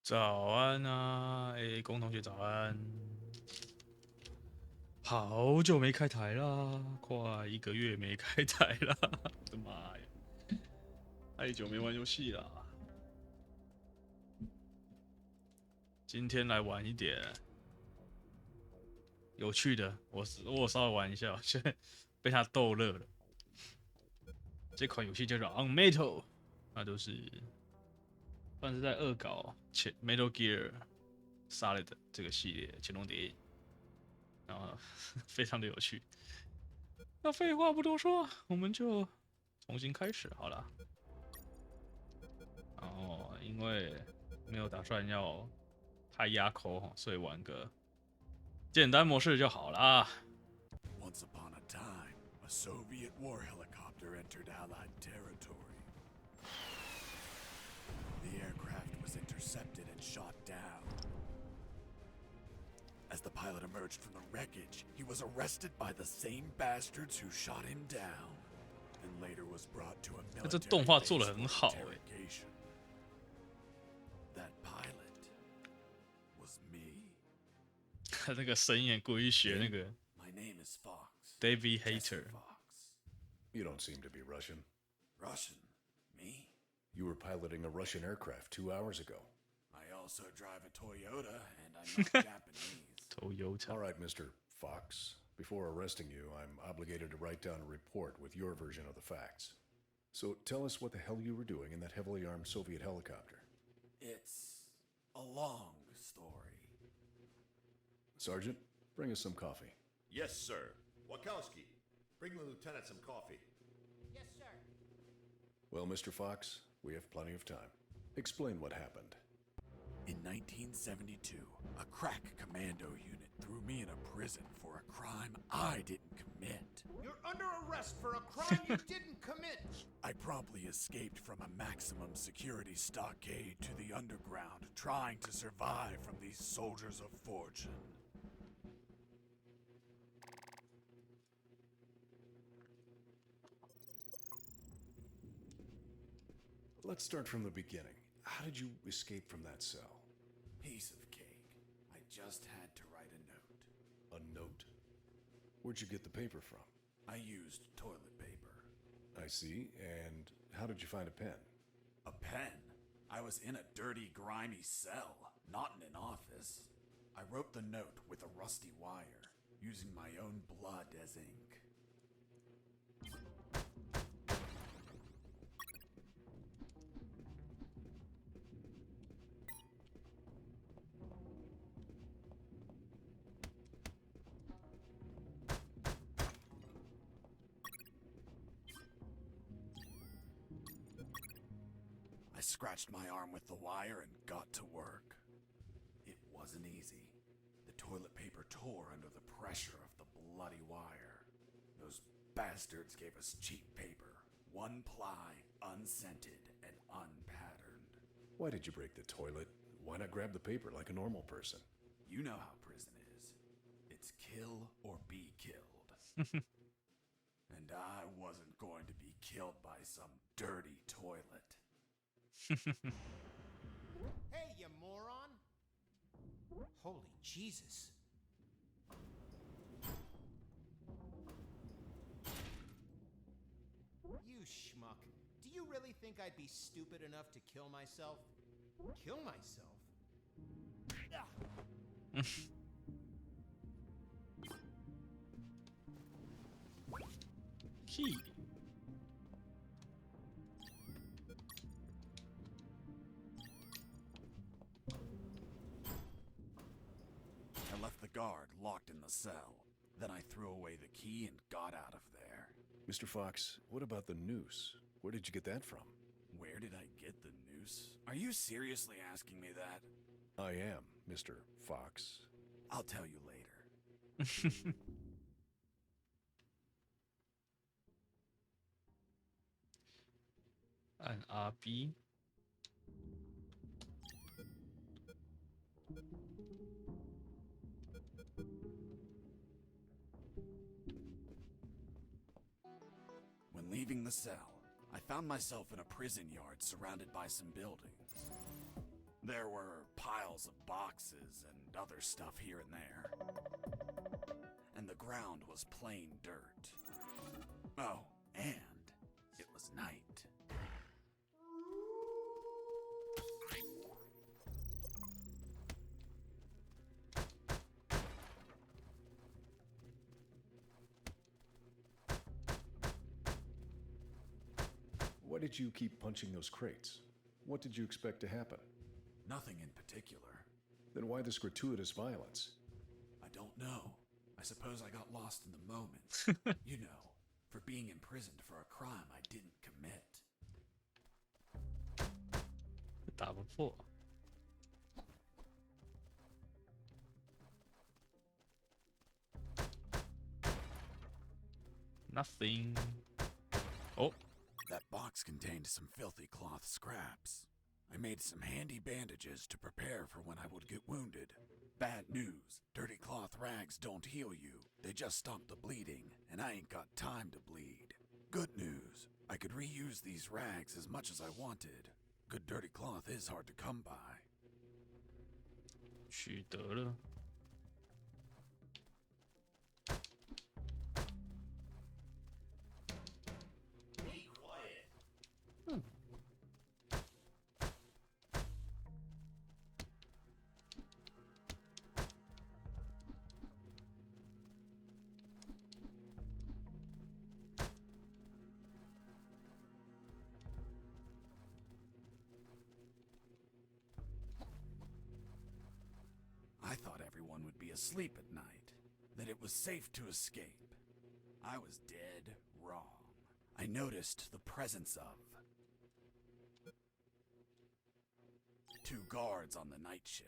早安啊，龚同学早安！好久没开台啦，快一个月没开台啦，我的妈呀，太久没玩游戏啦。今天来玩一点有趣的，我稍微玩一下，现在被他逗乐了。这款游戏叫做 Unmetal， 那就是算是在恶搞前 Metal Gear Solid 这个系列潜龙谍影，然后非常的有趣。那废话不多说，我们就重新开始好了。然后因为没有打算要太压扣，所以玩个简单模式就好啦。Once upon a time, a Soviet war helicopter entered Allied territory. The aircraft was intercepted and shot down. As the pilot emerged from the wreckage, he was arrested by the same bastards who shot him down, and later was brought to a 这 military 动画 base 做得很 for 好 interrogation. That pilot was me. 他那个声音也故意学那个 My name is Fox. David Jesse Hater。 Fox. You don't seem to be Russian. Russian? Me? You were piloting a Russian aircraft 2 hours ago. I also drive a Toyota, and I'm not Japanese. Toyota。 All right, Mr. Fox. Before arresting you, I'm obligated to write down a report with your version of the facts. So tell us what the hell you were doing in that heavily armed Soviet helicopter. It's a long story. Sergeant, bring us some coffee. Yes, sir. Wakowski, bring the lieutenant some coffee. Yes, sir. Well, Mr. Fox, we have plenty of time. Explain what happened. In 1972, a crack commando unit threw me in a prison for a crime I didn't commit. You're under arrest for a crime you didn't commit. I promptly escaped from a maximum security stockade to the underground, trying to survive from these soldiers of fortune. Let's start from the beginning. How did you escape from that cell? Piece of cake. I just had to write a note. A note? Where'd you get the paper from? I used toilet paper. I see. And how did you find a pen? A pen? I was in a dirty, grimy cell, not in an office. I wrote the note with a rusty wire, using my own blood as ink. I scratched my arm with the wire and got to work. It wasn't easy. The toilet paper tore under the pressure of the bloody wire. Those bastards gave us cheap paper, one ply, unscented, and unpatterned. Why did you break the toilet? Why not grab the paper like a normal person? You know how prison is. It's kill or be killed. And I wasn't going to be killed by some dirty toilet. Hey, you moron! Holy Jesus. You schmuck. Do you really think I'd be stupid enough to kill myself? Kill myself? Ah. Key. I left the guard locked in the cell. Then I threw away the key and got out of there. Mr. Fox, what about the noose? Where did you get that from? Where did I get the noose? Are you seriously asking me that? I am, Mr. Fox. I'll tell you later. An RB. When leaving the cell, I found myself in a prison yard surrounded by some buildings. There were piles of boxes and other stuff here and there. And the ground was plain dirt. Oh, and it was night. Why did you keep punching those crates? What did you expect to happen? Nothing in particular. Then why this gratuitous violence? I don't know. I suppose I got lost in the moment. You know, for being imprisoned for a crime I didn't commit. 打不破。Nothing. Oh, That box contained some filthy cloth scraps. I made some handy bandages to prepare for when I would get wounded. Bad news. Dirty cloth rags don't heal you. They just stop the bleeding, and I ain't got time to bleed. Good news. I could reuse these rags as much as I wanted. Good dirty cloth is hard to come by. 取得了。Be quiet. I thought everyone would be asleep at night, that it was safe to escape. I was dead wrong. I noticed the presence of 2 guards on the night shift.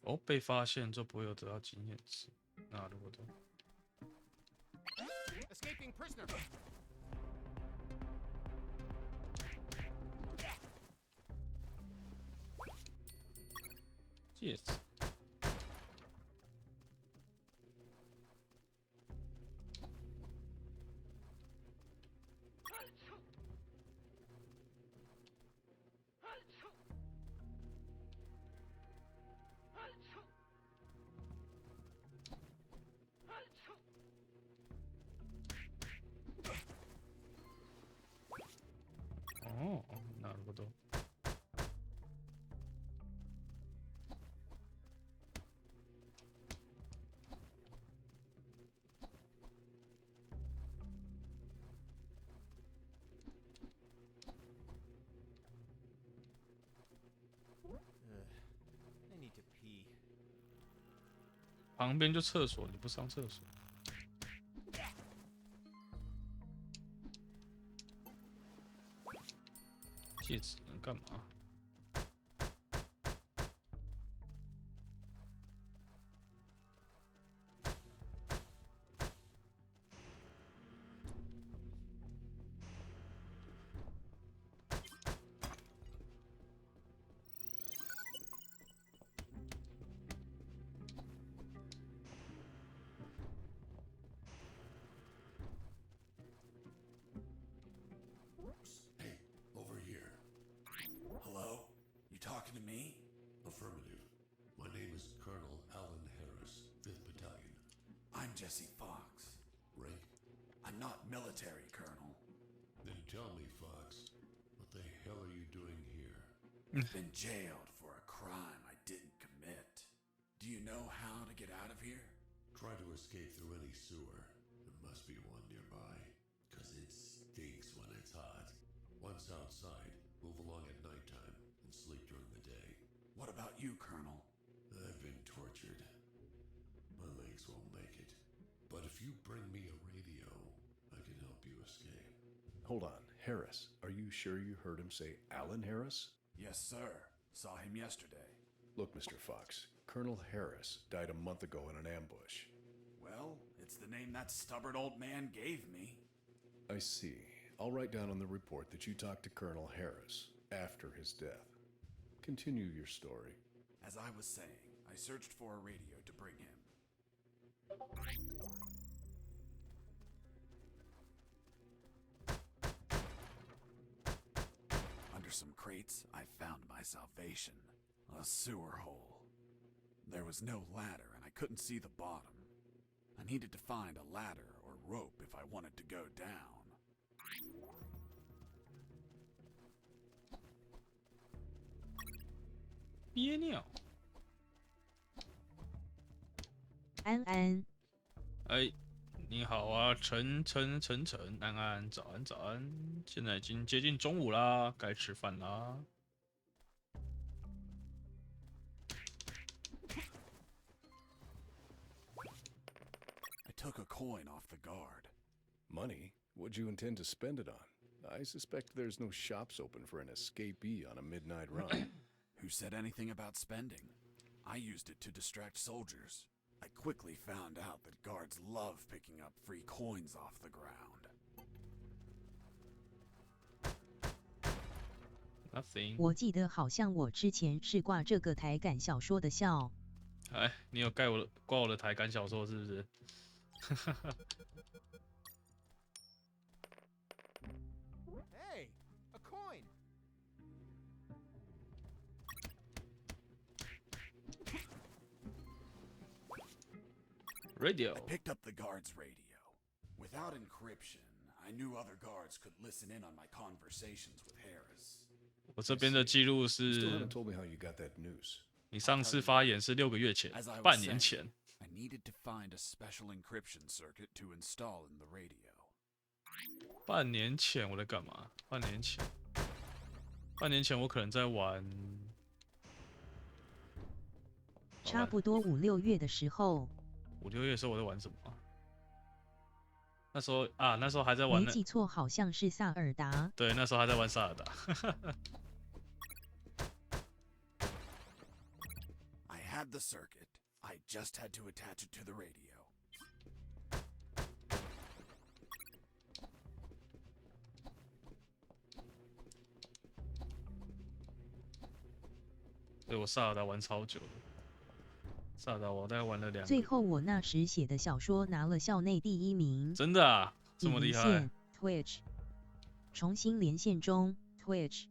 哦，被发现就不会有得到经验值。なるほど。 Escaping prisoner! Yes. 旁边就厕所，你不上厕所？戒指能干嘛？Hey, over here. Hello? You talking to me? Affirmative. My name is Colonel Alan Harris, 5th Battalion. I'm Jesse Fox. Rank? I'm not military, Colonel. Then tell me, Fox, what the hell are you doing here? I've been jailed for a crime I didn't commit. Do you know how to get out of here? Try to escape through any sewer. There must be one nearby, 'cause it stinks when it's hot. Once outside, move along at nighttime and sleep during the day. What about you, Colonel? I've been tortured. My legs won't make it. But if you bring me a radio, I can help you escape. Hold on, Harris. Are you sure you heard him say Alan Harris? Yes, sir. Saw him yesterday. Look, Mr. Fox, Colonel Harris died a month ago in an ambush. Well, it's the name that stubborn old man gave me. I see. I'll write down on the report that you talked to Colonel Harris after his death. Continue your story. As I was saying, I searched for a radio to bring him. Under some crates, I found my salvation. A sewer hole. There was no ladder and I couldn't see the bottom. I needed to find a ladder or rope if I wanted to go down.憋尿。安安，哎，你好啊，晨，安安，早安早安。现在已经接近中午啦，该吃饭啦。I took a coin off the guard. Money? What'd you intend to spend it on? I suspect there's no shops open for an escapee on a midnight run. Who said anything about spending? I used it to distract soldiers. I quickly found out that guards love picking up free coins off the ground. Nothing。我记得好像我之前是挂这个台感小说的笑。哎，你有挂我的台感小说是不是？Hey, a coin. Radio。 I picked up the guard's radio. Without encryption, I knew other guards could listen in on my conversations with Harris. 我这边的记录 You still 是 haven't told me how you got that news. 你上次发言是6个月前 As I，was 半年 saying, 前。 I needed to find a special encryption circuit to install in the radio. 半年前我在干嘛？半年前我可能在玩。差不多5、6月的时候， 5、6月的时候我在玩什么？那时候还在玩没记错好像是萨尔达。对，那时候还在玩萨尔达。I had the circuit. I just had to attach it to the radio. 对，我萨尔达玩超久的。萨尔达我大概玩了2个。最后我那时写的小说拿了校内第1名。真的啊，这么厉害已连线 Twitch， 重新连线中 Twitch，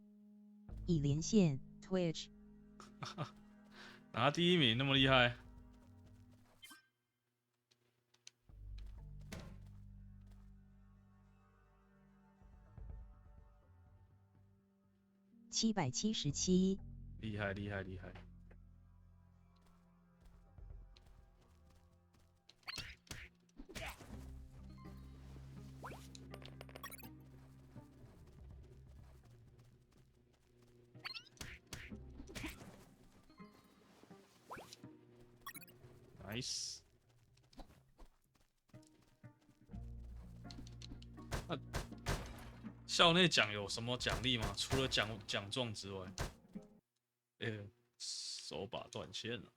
已连线 Twitch。拿第1名，那么厉害。777，厉害。Nice。校内奖有什么奖励吗？除了奖状之外，手把断线了。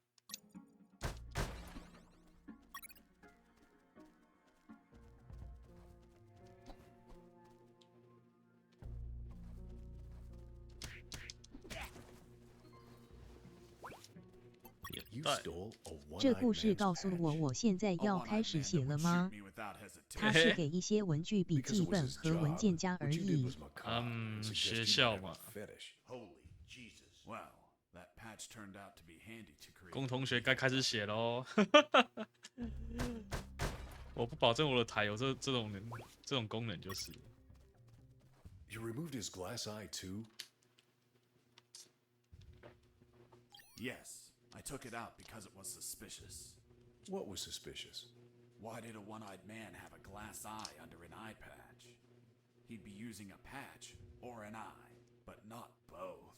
这故事告诉我，我现在要开始写了吗？它是给一些文具、笔记本和文件夹而已。学校嘛。龚同学该开始写喽。我不保证我的台有这种功能就是。You removed his glass eye too? Yes, I took it out because it was suspicious. What was suspicious? Why did a one-eyed man have a glass eye under an eye patch? He'd be using a patch or an eye, but not both.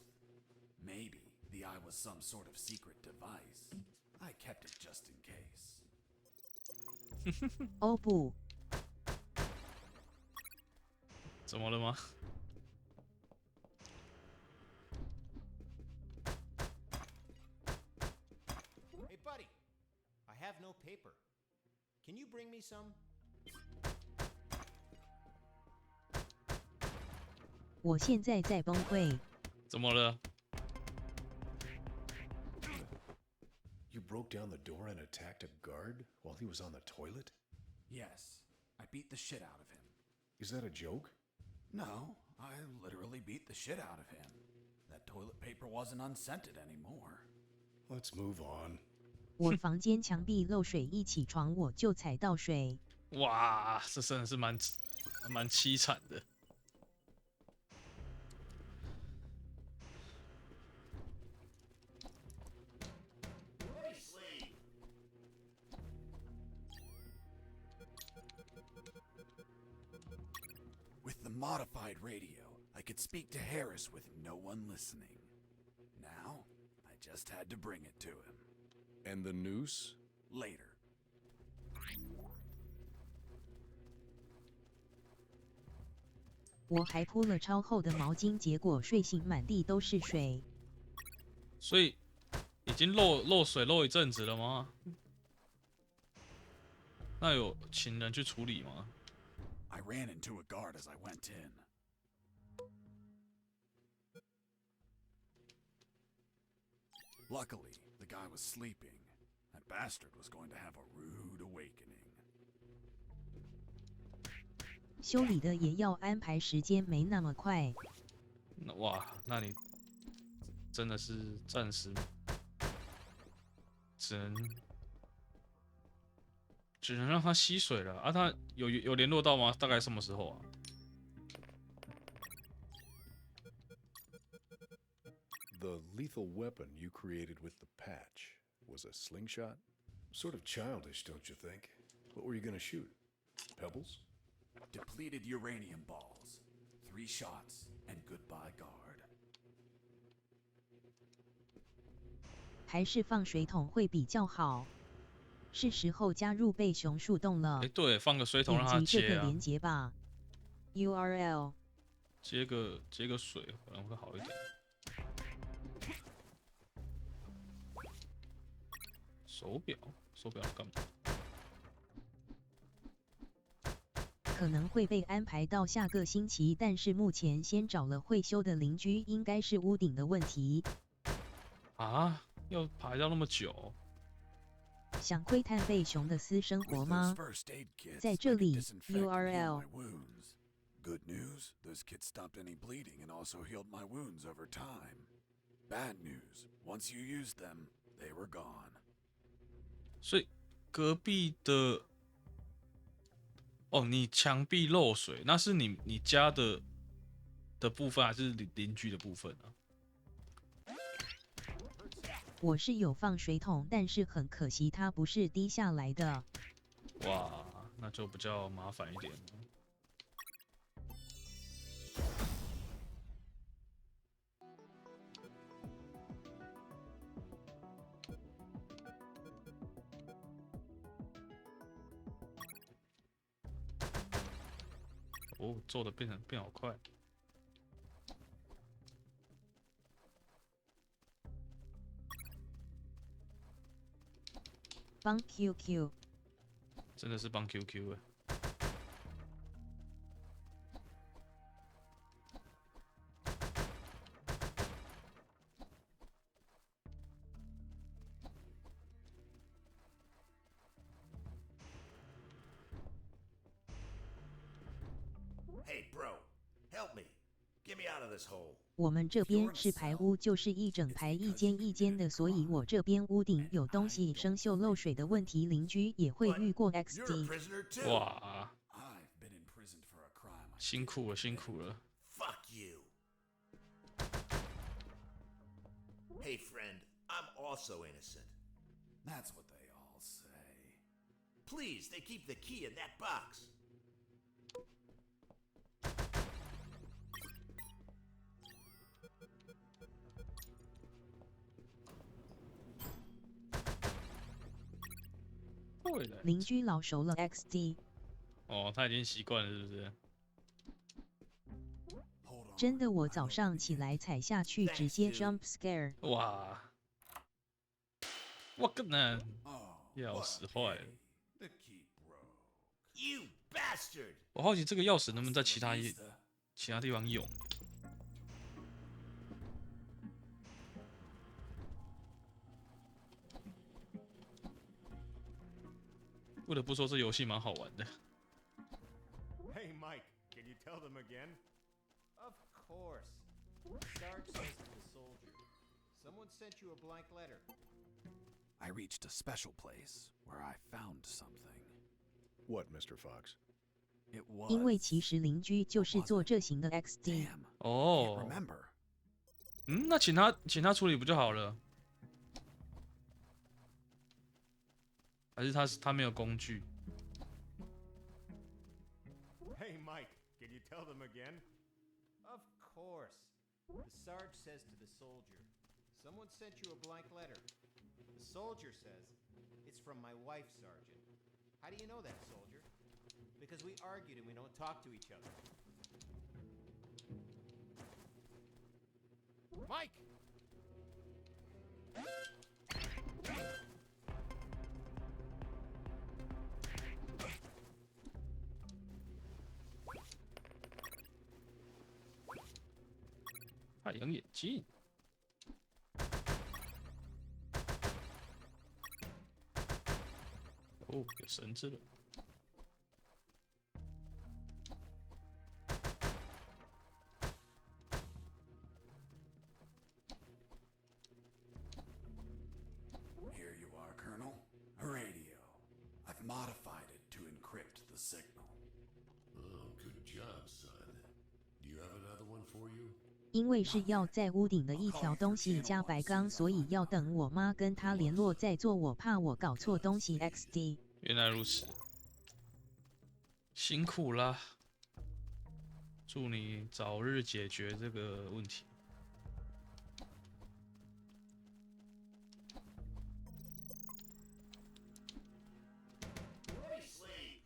Maybe the eye was some sort of secret device. I kept it just in case. 哦不，怎么了吗？ Hey, buddy, I have no paper. Can you bring me some? 我现在在崩溃。怎么了？ You broke down the door and attacked a guard while he was on the toilet? Yes, I beat the shit out of him. Is that a joke? No, I literally beat the shit out of him. That toilet paper wasn't unscented anymore. Let's move on. 我房间墙壁漏水，一起床我就踩到水。哇，这真的是蛮凄惨的。With the modified radio, I could speak to Harris with no one listening. Now, I just had to bring it to him. And the noose? Later. 我还铺了超厚的毛巾，结果睡醒满地都是水。所以已经漏水漏一阵子了吗？那有请人去处理吗？ I ran into a guard as I went in. Luckily, the guy was sleeping. That bastard was going to have a rude awakening. 修理的也要安排时间，没那么快。那你真的是暂时只能让它吸水了啊！他有联络到吗？大概什么时候啊？ The lethal weapon you created with the patch was a slingshot? Sort of childish, don't you think? What were you gonna shoot? Pebbles? Depleted uranium balls. 3 shots and goodbye guard. 还是放水桶会比较好。是时候加入被熊树洞了。对，放个水桶让它点击这接啊。个连结吧。URL 接个水可能会好一点。手表干嘛？可能会被安排到下个星期，但是目前先找了会修的邻居，应该是屋顶的问题。啊，要排到那么久？想窥探贝熊的私生活 With 吗 those first aid kits, 在 I 这 could 里 disinfect and heal URL my wounds. Good news, those kits stopped any bleeding and also healed my wounds over time. Bad news, once you used them, they were gone. 所以隔壁的你墙壁漏水，那是你家的部分还是邻居的部分啊？我是有放水桶，但是很可惜它不是滴下来的。哇，那就比较麻烦一点了。哦，哦，做的变好快。帮 QQ。真的是帮 QQ 哎。Hey, bro, help me. Get me out of this hole. 我们这边是排屋，就是一整排一间一间的，所以我这边屋顶有东西生锈漏水的问题，邻居也会遇过 You're a XD。prisoner too. 哇， I've been imprisoned for a crime. 辛苦了，辛苦了。 Fuck you. Hey, friend, I'm also innocent. That's what they all say. Please, they keep the key in that box. 会的。邻居老熟了 XD。哦，他已经习惯了，是不是？ Hold on. 真的，我早上起来踩下去直接 jump scare。哇，我个能， Oh, 钥匙坏了。 the key broke. You bastard! 我好奇这个钥匙能不能在 Hasta 其 la 他地方用？不得不说，这游戏蛮好玩的。 Hey, Mike, can you tell them again? Of course. Sarge says to the soldier, someone sent you a blank letter. I reached a special place where I found something. What, Mr. Fox? It was. 因为其实邻居就是做这型的 XD。 Damn. Can't 哦， remember. 那请他处理不就好了？还是他没有工具？ Hey, Mike, can you tell them again? Of course. The Sarge says to the soldier, someone sent you a blank letter. The soldier says, it's from my wife, Sergeant. How do you know that, soldier? Because we argued and we don't talk to each other. Mike! 太阳眼镜。哦，有绳子了。 Here you are, Colonel. A radio. I've modified it to encrypt the signal. Oh, good job, son. Do you have another one for you? 因为是要在屋顶的一条东西加白钢，所以要等我妈跟她联络再做，我怕我搞错东西 XD。 原来如此，辛苦啦！祝你早日解决这个问题。 Let me sleep.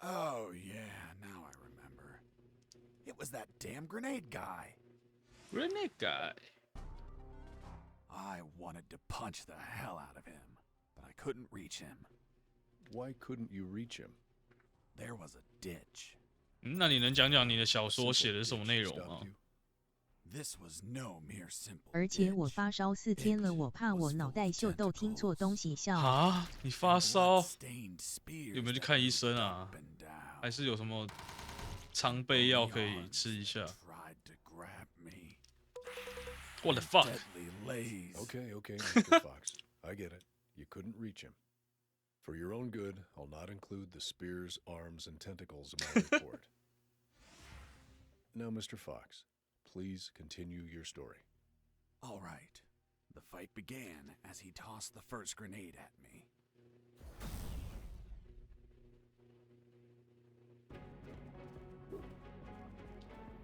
Oh, yeah, now I remember. It was that damn grenade guy. Grenade guy， I wanted to punch the hell out of him, but I couldn't reach him. Why couldn't you reach him? There was a ditch. 那你能讲讲你的小说 Simple 写的是什么内 ditch 容 stopped 吗？ you? This was no mere simple 而且我 ditch. 发烧4天了，我怕我脑袋秀逗听错东西笑。啊，你发烧， Blood-stained spears 有没有去看医生 that 啊 went？up and down. 还是有什么常备药可以吃一下 Tried to grab me. ？What the fuck？ Deadly lays. Okay, okay, Mr. Fox. I get it. You couldn't reach him. For your own good, I'll not include the spears, arms, and tentacles in my report. Now, Mr. Fox, please continue your story. All right. The fight began as he tossed the first grenade at me.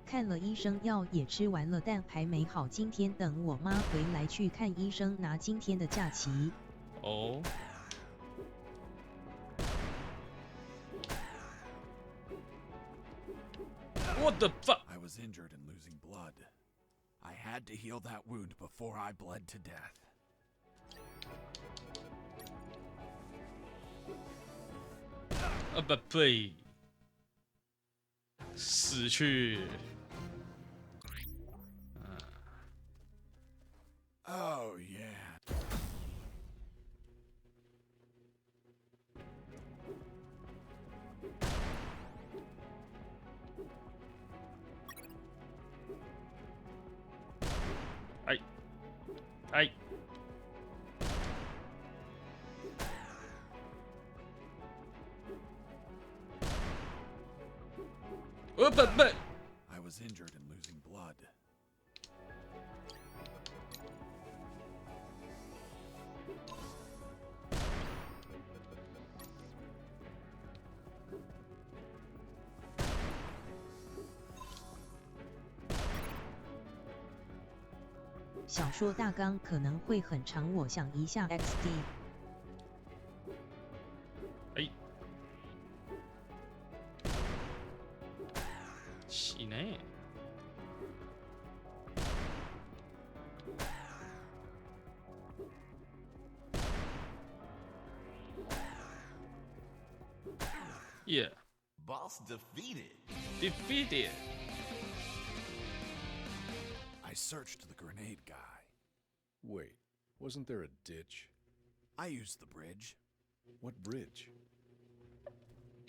看了医生，药也吃完了，但还没好。今天等我妈回来去看医生，拿今天的假期。哦， What the fuck? I was injured and losing blood. I had to heal that wound before I bled to death.不对，死去。Oh, yeah. I I was injured and losing blood. “小说大纲可能会很长，我想一下 XD。是呢。Yeah, Boss defeated. defeated. I searched the grenade guy. Wait, wasn't there a ditch? I used the bridge. What bridge?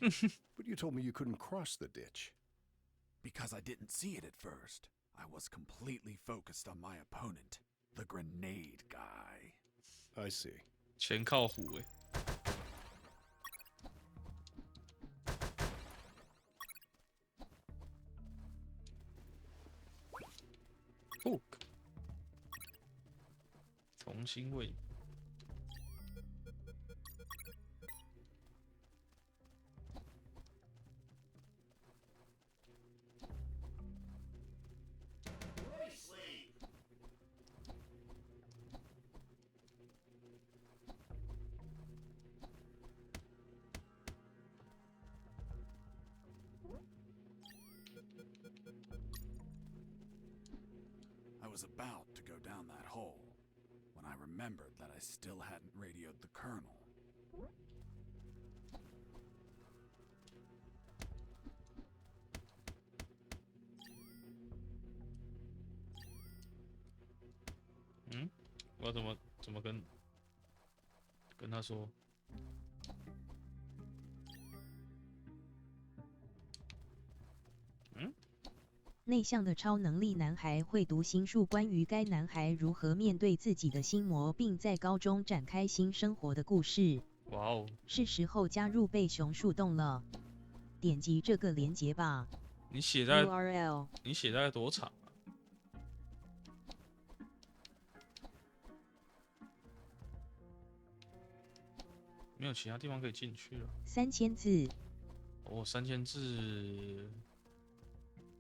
But you told me you couldn't cross the ditch. Because I didn't see it at first. I was completely focused on my opponent, the grenade guy. I see. 全靠虎Hook， 重新喂。I was about to go down that hole when I remembered that I still hadn't radioed the colonel. Hmm? 我要怎么跟他说？内向的超能力男孩会读心术，关于该男孩如何面对自己的心魔，并在高中展开新生活的故事。哇哦！是时候加入被熊树洞了，点击这个连结吧。你写在 URL 你写在多长啊？没有其他地方可以进去了。3000字。哦，3000字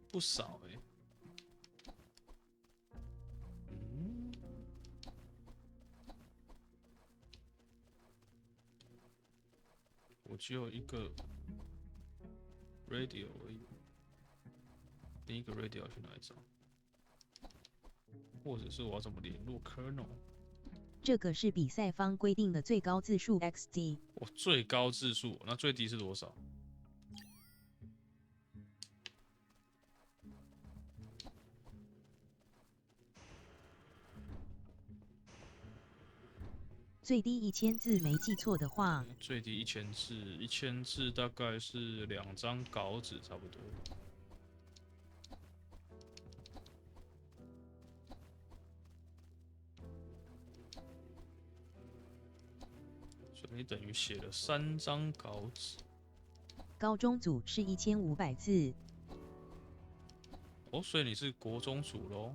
不少哎。嗯，我只有一个 radio 而已，另一个 radio 要去哪里找？或者是我要怎么联络 Colonel？这个是比赛方规定的最高字数 XD。哦，最高字数，那最低是多少？最低1000字，没记错的话。最低1000字，1000字大概是2张稿纸差不多。所以你等于写了3张稿纸。高中组是1500字。哦，所以你是国中组咯。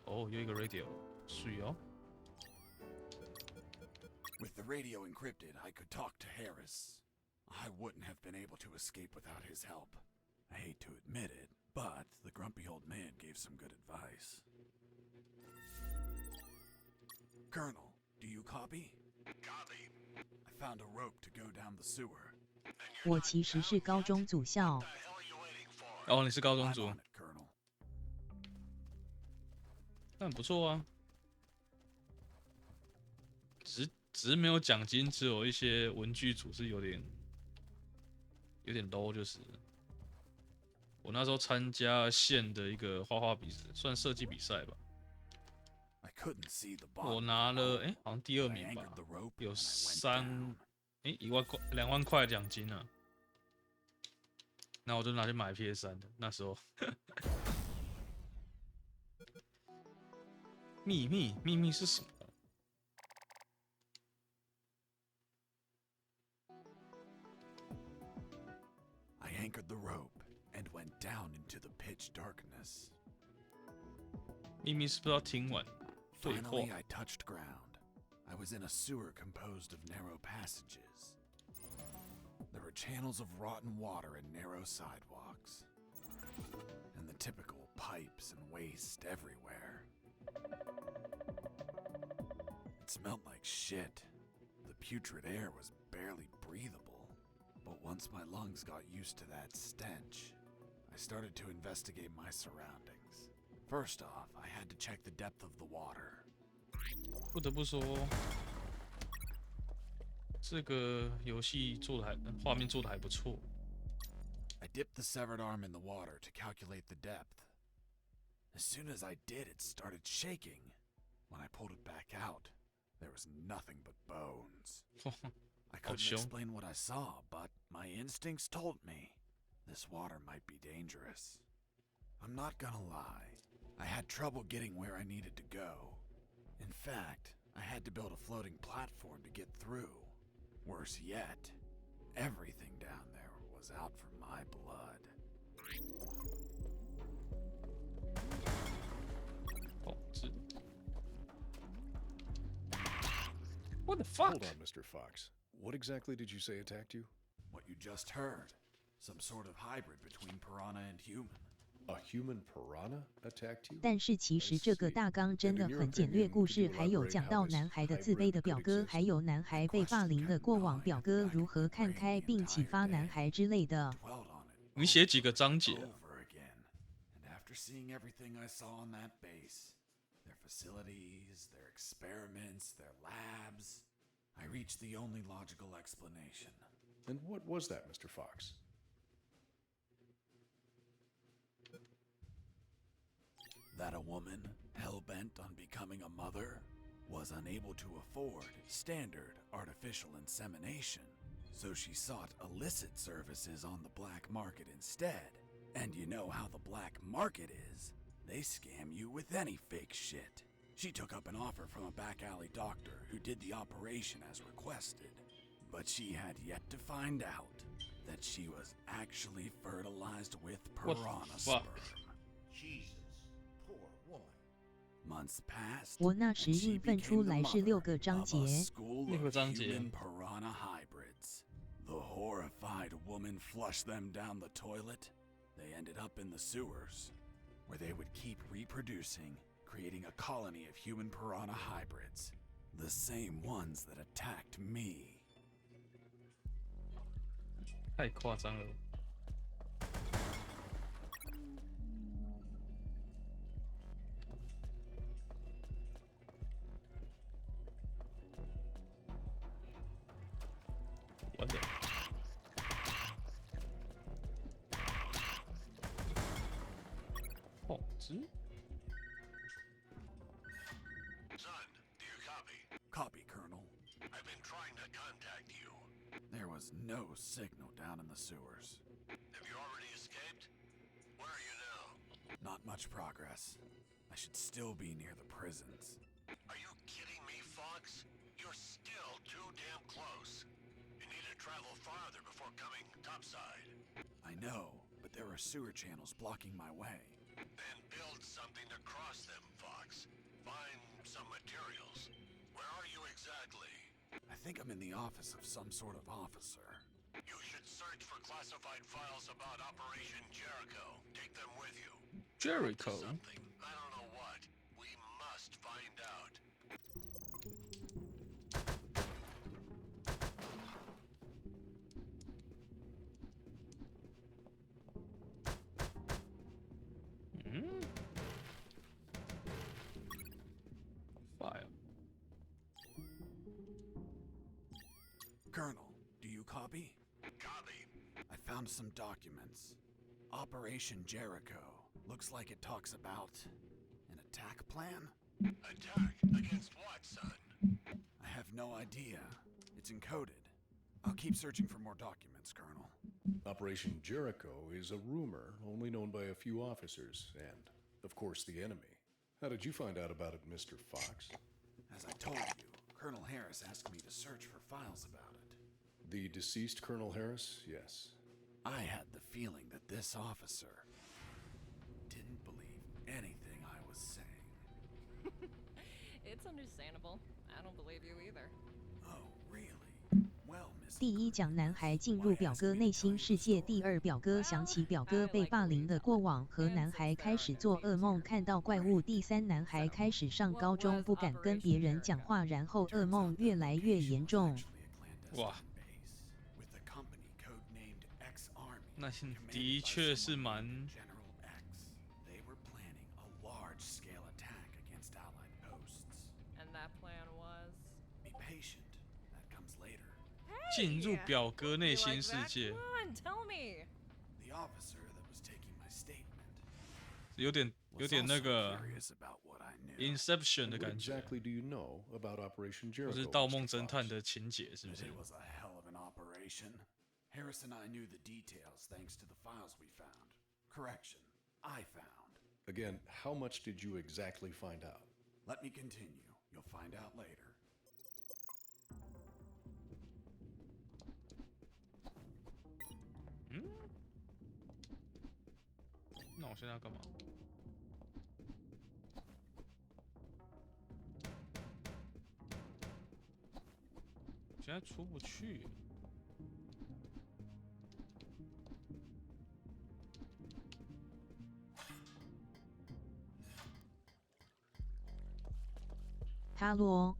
哦，有一个 radio， 是哦。With the radio encrypted, I could talk to Harris. I wouldn't have been able to escape without his help. I hate to admit it, but the grumpy old man gave some good advice. Colonel, do you copy? Copy. I found a rope to go down the sewer. 我其实是高中组校。 What the hell are you waiting for? 哦，你是高中 I'm 组， on it, Colonel. 那很不错啊。只是没有奖金，只有一些文具组是有点 low，就是我那时候参加县的一个画画比赛，算设计比赛吧。I couldn't see the 我 bottom. 拿了好像第2 I 名吧 anchored，the rope 有 and I went 3 down. 1万块2万块奖金啊。那我就拿去买 PS3的，那时候秘密是什么？ I anchored the rope and went down into the pitch darkness. 秘密是不是要听完对话？ Finally, I touched ground. I was in a sewer composed of narrow passages. There were channels of rotten water and narrow sidewalks, and the typical pipes and waste everywhere. It smelled like shit. The putrid air was barely breathable. But once my lungs got used to that stench, I started to investigate my surroundings. First off, I had to check the depth of the water. 不得不说，这个游戏画面做的还不错。 I dipped the severed arm in the water to calculate the depth. As soon as I did, it started shaking. When I pulled it back out, there was nothing but bones. I couldn't凶。 explain what I saw, but my instincts told me this water might be dangerous. I'm not gonna lie, I had trouble getting where I needed to go. In fact, I had to build a floating platform to get through. Worse yet, everything down there was out for my blood. 是 What the fuck? Hold on, Mr. Fox. What exactly did you say attacked you? What you just heard. Some sort of hybrid between piranha and human. A human piranha attacked you? 但是其实这个大纲真的很简略，故事还有讲到男孩的自卑的表哥，还有男孩被霸凌的过往，表哥如何看开并启发男孩之类的。 Dwelled on it 你写几个章节啊？ over again. And after seeing everything I saw on that base, their facilities, their experiments, their labs, I reached the only logical explanation. And what was that, Mr. Fox? That a woman, hell-bent on becoming a mother, was unable to afford standard artificial insemination, so she sought illicit services on the black market instead. And you know how the black market is. They scam you with any fake shit. She took up an offer from a back alley doctor who did the operation as requested, but she had yet to find out that she was actually fertilized with What the piranha fuck? sperm. Jesus, poor woman. Months passed, 我那 and 时 she 硬分 became 出 the 来是 mother 6个章 of a 节。 school 6个 of 章节。 human piranha hybrids. The horrified woman flushed them down the toilet. They ended up in the sewers, where they would keep reproducing, creating a colony of human piranha hybrids. The same ones that attacked me. 太夸张了。完了。哦，值。 Son, do you copy? Copy, Colonel. I've been trying to contact you. There was no signal down in the sewers. Have you already escaped? Where are you now? Not much progress. I should still be near the prisons. Are you kidding me, Fox? You're still too damn close. You need to travel farther before coming topside. I know, but there are sewer channels blocking my way. Then build something to cross them, Fox. Find some materials. Where are you exactly? I think I'm in the office of some sort of officer. You should search for classified files about Operation Jericho. Take them with you. Jericho. Something. I don't know what. We must find out. Colonel, do you copy? Copy. I found some documents. Operation Jericho. Looks like it talks about an attack plan? Attack against what, son? I have no idea. It's encoded. I'll keep searching for more documents, Colonel. Operation Jericho is a rumor only known by a few officers and, of course, the enemy. How did you find out about it, Mr. Fox? As I told you, Colonel Harris asked me to search for files about it. The deceased Colonel Harris? Yes. I had the feeling that this officer didn't believe anything I was saying. It's understandable. I don't believe you either. Oh, really? Well, Miss 第一讲男孩进入表哥内心世界，第二表哥想起表哥被霸凌的过往和男孩开始做噩梦，看到怪物，第三男孩开始上高中不敢跟别人讲话，然后噩梦越来越严重。哇， with a company codenamed X Army. 那的确是蛮 General X. They were planning a large-scale attack against Allied posts. And that plan was? Be patient. That comes later. 进入表哥内心世界， Come on, tell me. The officer that was taking my statement 有点 was 那 also 个 curious about what I knew. Inception 的 What 感觉， exactly do you know about Operation 或 Jericho? 是盗梦 Mr. 侦探 Fox? 的情节，是不 But 是？ it was a hell of an operation. Harris and I knew the details thanks to the files we found. Correction, I found. Again, how much did you exactly find out? Let me continue. You'll find out later. 那我现在要干嘛？我现在出不去。哈罗，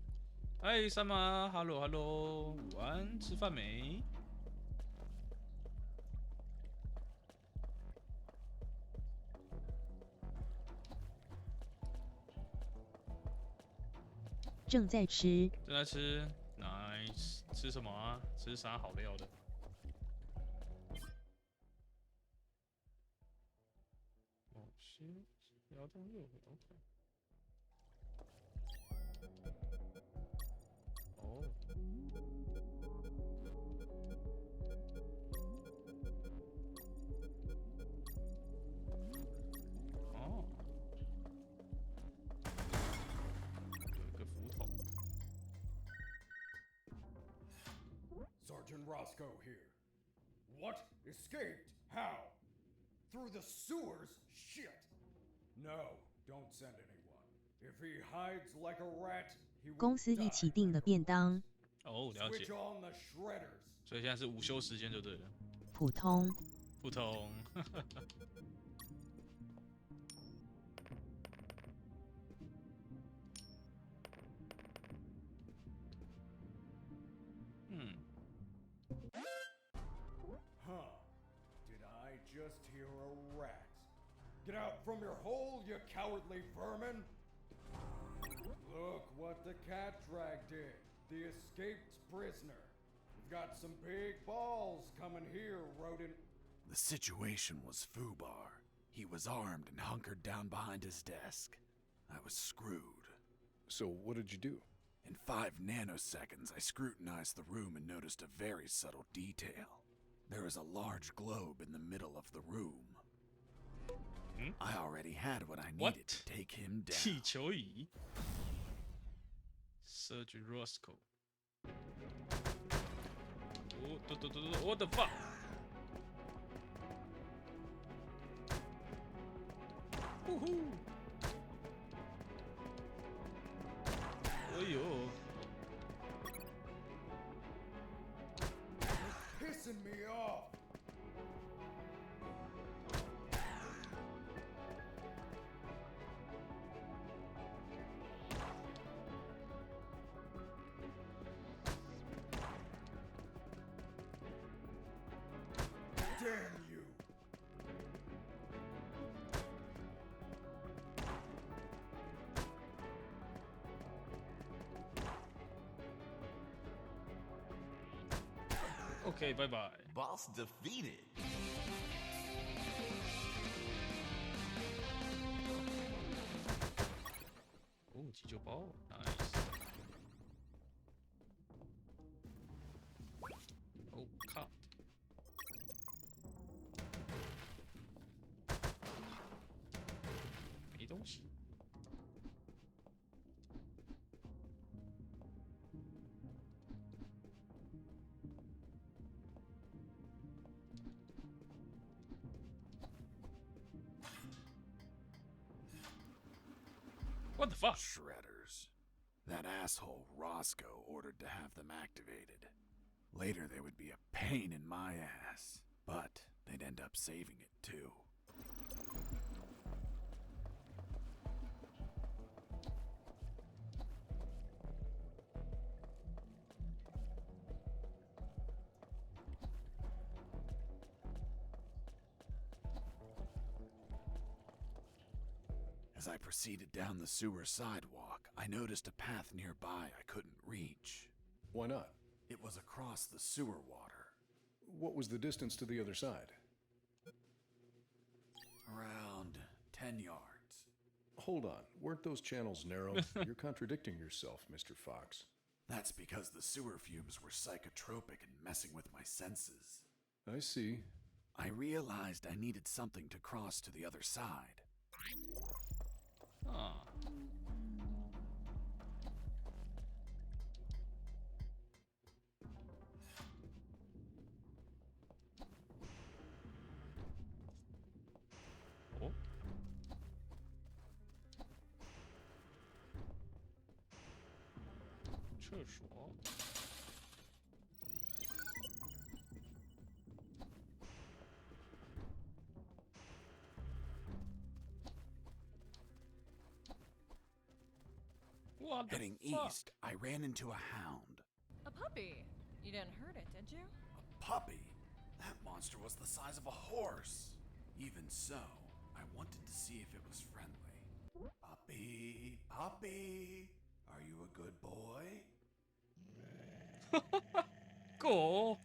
嗨，三妈，hello hello，午安，吃饭没？正在吃。正在吃，nice，吃什么啊？吃啥好料的？某些摇动右回 ，OK。哦。哦。有一个斧头。 Sergeant Roscoe here. What? Escaped? How? Through the sewers? Shit! No, don't send anyone. If he hides like a rat, he will 公司一 die 起订的 like a 便当， 哦，了 Switch 解。 on the shredders. 所以现在是午休时间就对了。普通。不同。嗯， Huh. Did I just hear a rat? Get out from your hole, you cowardly vermin! Look what the cat drag did. The escaped prisoner. We've got some big balls coming here, rodent. The situation was foobar. He was armed and hunkered down behind his desk. I was screwed. So, what did you do? In 5 nanoseconds, I scrutinized the room and noticed a very subtle detail. There was a large globe in the middle of the room. I already had what I needed What? to take him 气 down. 球仪。Sergeant Roscoe。哦，what the fuck？ 呼呼！哎呦！ Pissing me off! Damn you! OK， 拜拜。 Boss defeated. 哦，急救包 ，nice。哦，靠！没东西。What the fuck? Shredders. That asshole Roscoe ordered to have them activated. Later they would be a pain in my ass, but they'd end up saving it too. As I proceeded down the sewer sidewalk, I noticed a path nearby I couldn't reach. Why not? It was across the sewer water. What was the distance to the other side? Around 10 yards. Hold on. Weren't those channels narrow? You're contradicting yourself, Mr. Fox. That's because the sewer fumes were psychotropic and messing with my senses. I see. I realized I needed something to cross to the other side. Ah. Oh. 厕所。What the Heading fuck? east, I ran into a hound. A puppy. You didn't hurt it, did you? A puppy? That monster was the size of a horse. Even so, I wanted to see if it was friendly. Puppy, puppy, are you a good boy? 狗，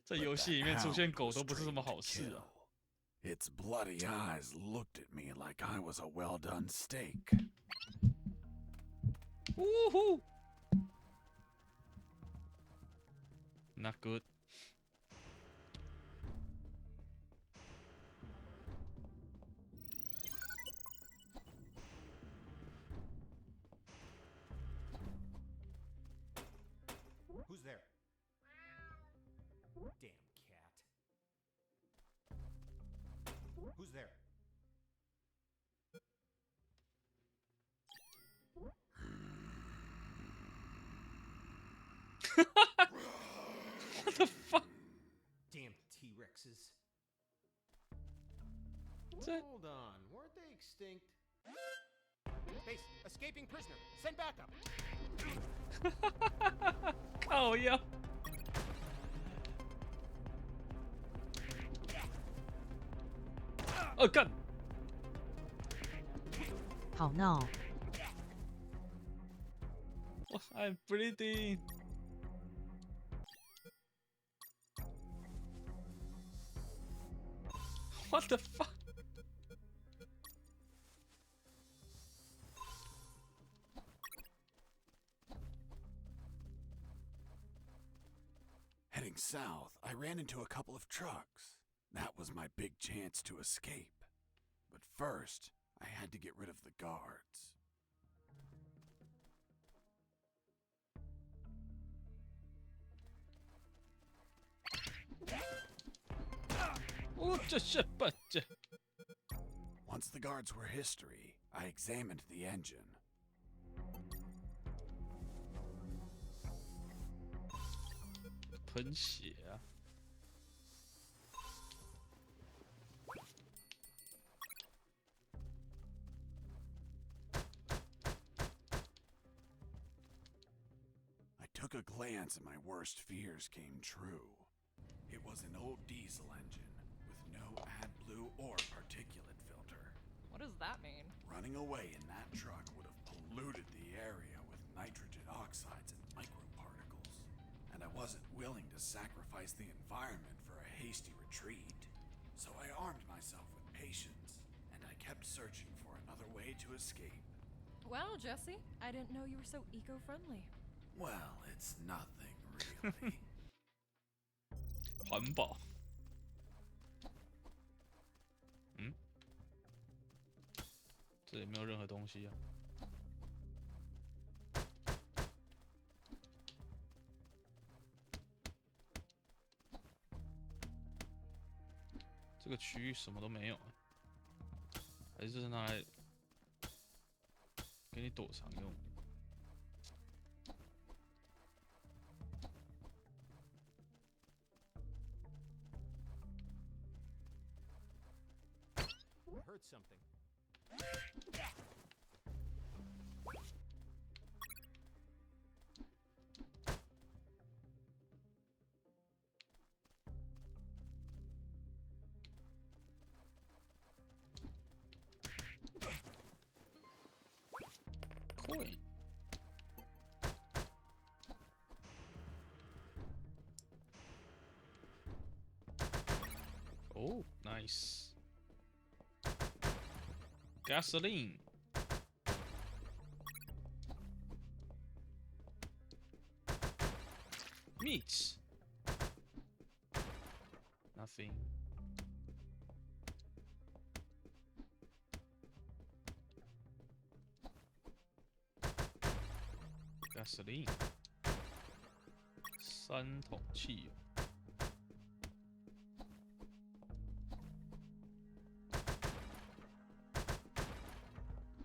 在游 But 戏里 that 面出现 hound 狗 was 都不是什么 trained 好 to 事啊。 kill. Its bloody eyes looked at me like I was a well-done steak. 呜呼 ，Not good。 Who's there? Damn cat. Who's there? What the fuck？ Damn T-Rexes. 这 Hold on, weren't they extinct? Base, escaping prisoner. Send backup. 靠腰。哦干！好闹。我 I'm bleeding。What the fuck？ Heading south, I ran into a couple of trucks. That was my big chance to escape. But first, I had to get rid of the guards. Oh, 这是笨这。 Once the guards were history, I examined the engine. 喷血啊！ I took a glance and my worst fears came true. It was an old diesel engine with no AdBlue or particulate filter. What does that mean? Running away in that truck would have polluted the area with nitrogen oxides and microparticles. And I wasn't willing to sacrifice the environment for a hasty retreat. So I armed myself with patience, and I kept searching for another way to escape. Wow, Jesse, I didn't know you were so eco-friendly. Well, it's nothing really. 环保。嗯，这里没有任何东西啊。这个区域什么都没有啊，还是这是拿来给你躲藏用的？ I heard something. Coin. Oh, nice. Gasoline. Meat. Nothing. Gasoline. 3桶汽油。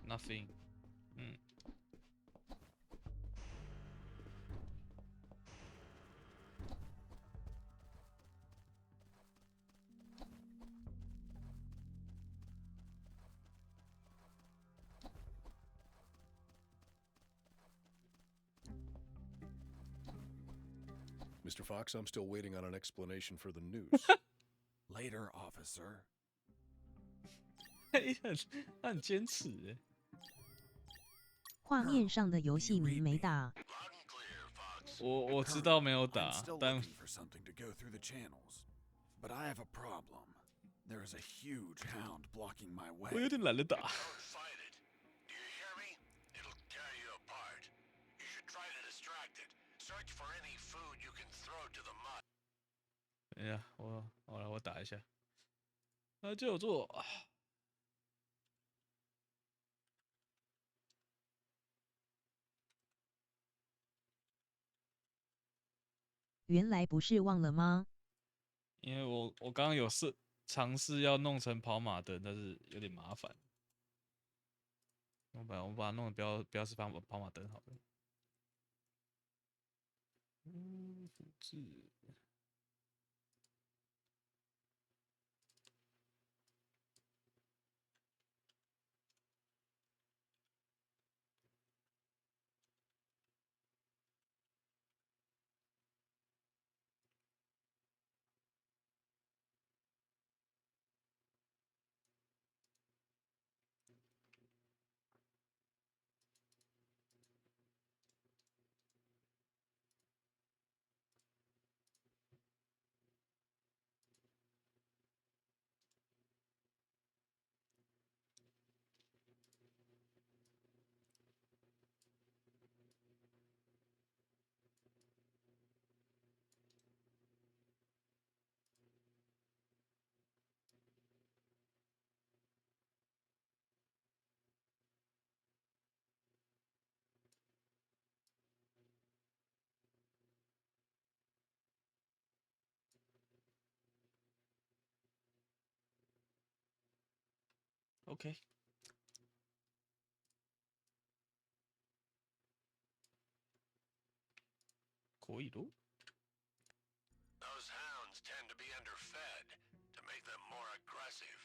Nothing. Mr. Fox, I'm still waiting on an explanation for the news. Later, officer. 他很坚持哎。画面上的游戏名没打。我知道没有 I'm 打， still 但 looking for something to go through the channels, but I have a problem. There is a huge hound blocking my 我有 way. 点懒得打。 Don't fight it. Do you hear me? It'll tear you apart. You should try to distract it. Search for any food you can throw to the mud. 等一下，好了，我打一下。那就做。原来不是忘了吗？因为我刚刚有尝试要弄成跑马灯，但是有点麻烦。我把它弄得不要是跑马灯好了。复制。OK， 可以咯。 Those hounds tend to be underfed to make them more aggressive.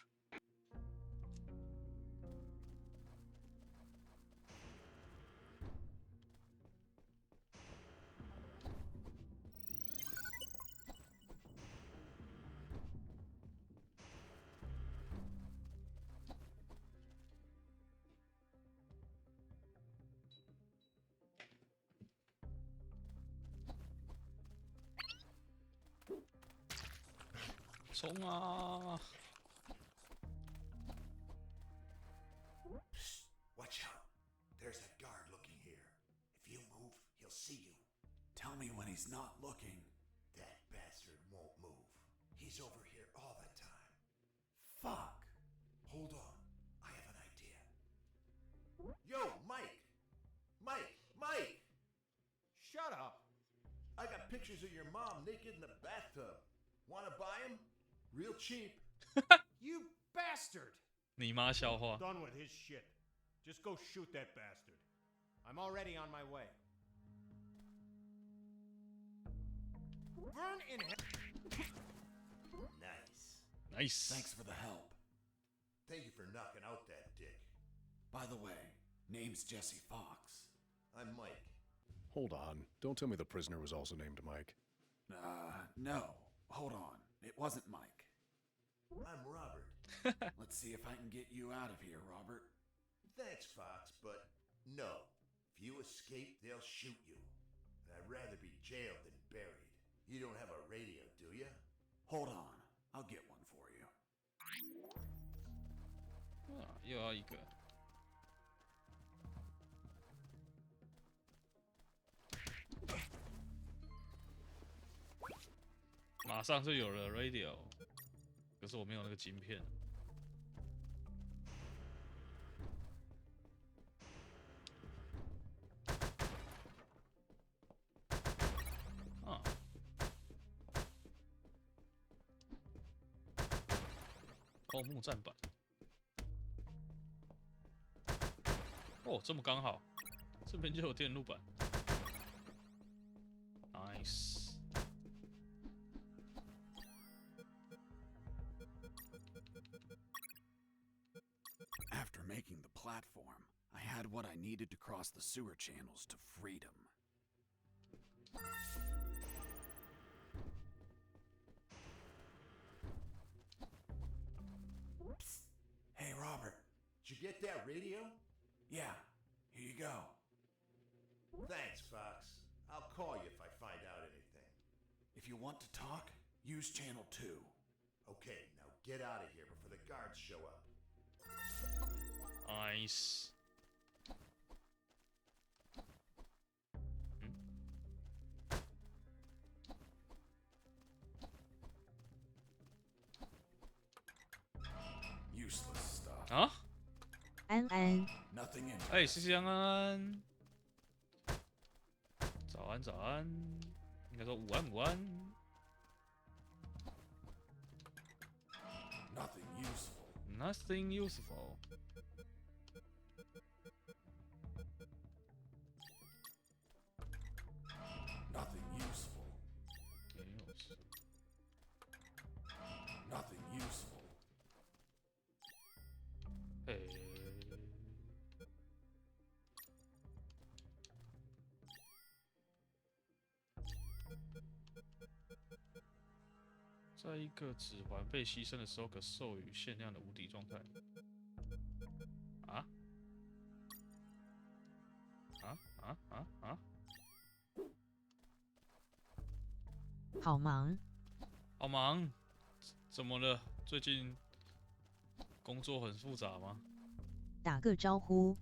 冲啊！ Watch out. There's that guard looking here. If you move, he'll see you. Tell me when he's not looking. That bastard won't move. He's over here all the time. Fuck. Hold on. I have an idea. Yo, Mike! Mike! Shut up! I got pictures of your mom naked in the bathtub. Wanna buy them? Real cheap. You bastard! 你妈笑话。 Done with his shit. Just go shoot that bastard. I'm already on my way. Burn in hell. Nice. Nice。 Thanks for the help. Thank you for knocking out that dick. By the way, name's Jesse Fox. I'm Mike. Hold on. Don't tell me the prisoner was also named Mike. No. Hold on. It wasn't Mike. I'm Robert. Let's see if I can get you out of here, Robert. Thanks, Fox, but no. If you escape, they'll shoot you. And I'd rather be jailed than buried. You don't have a radio, do you? Hold on. I'll get one for you. 啊，又要一个。马上就有了 radio， 可是我没有那个晶片。啊。哦，木栈板。哦，这么刚好，这边就有电路板。Nice。 After making the platform, I had what I needed to cross the sewer channels to freedom. Psst. Hey, Robert. Did you get that radio? Yeah, here you go. Thanks, Fox. I'll call you if I find out anything. If you want to talk, use channel 2. Okay, now get out of here before the guards show up. Nice。Useless stuff. 啊？安安， Nothing in 哎，谢谢安安。早安，早安。应该说午安，午安。 Nothing useful. Nothing useful。 Nothing useful. Nothing useful. 嘿。在一个指环被牺牲的时候，可授予限量的无敌状态。啊？啊啊啊啊！好忙，好忙，怎么了？最近工作很复杂吗？打个招呼，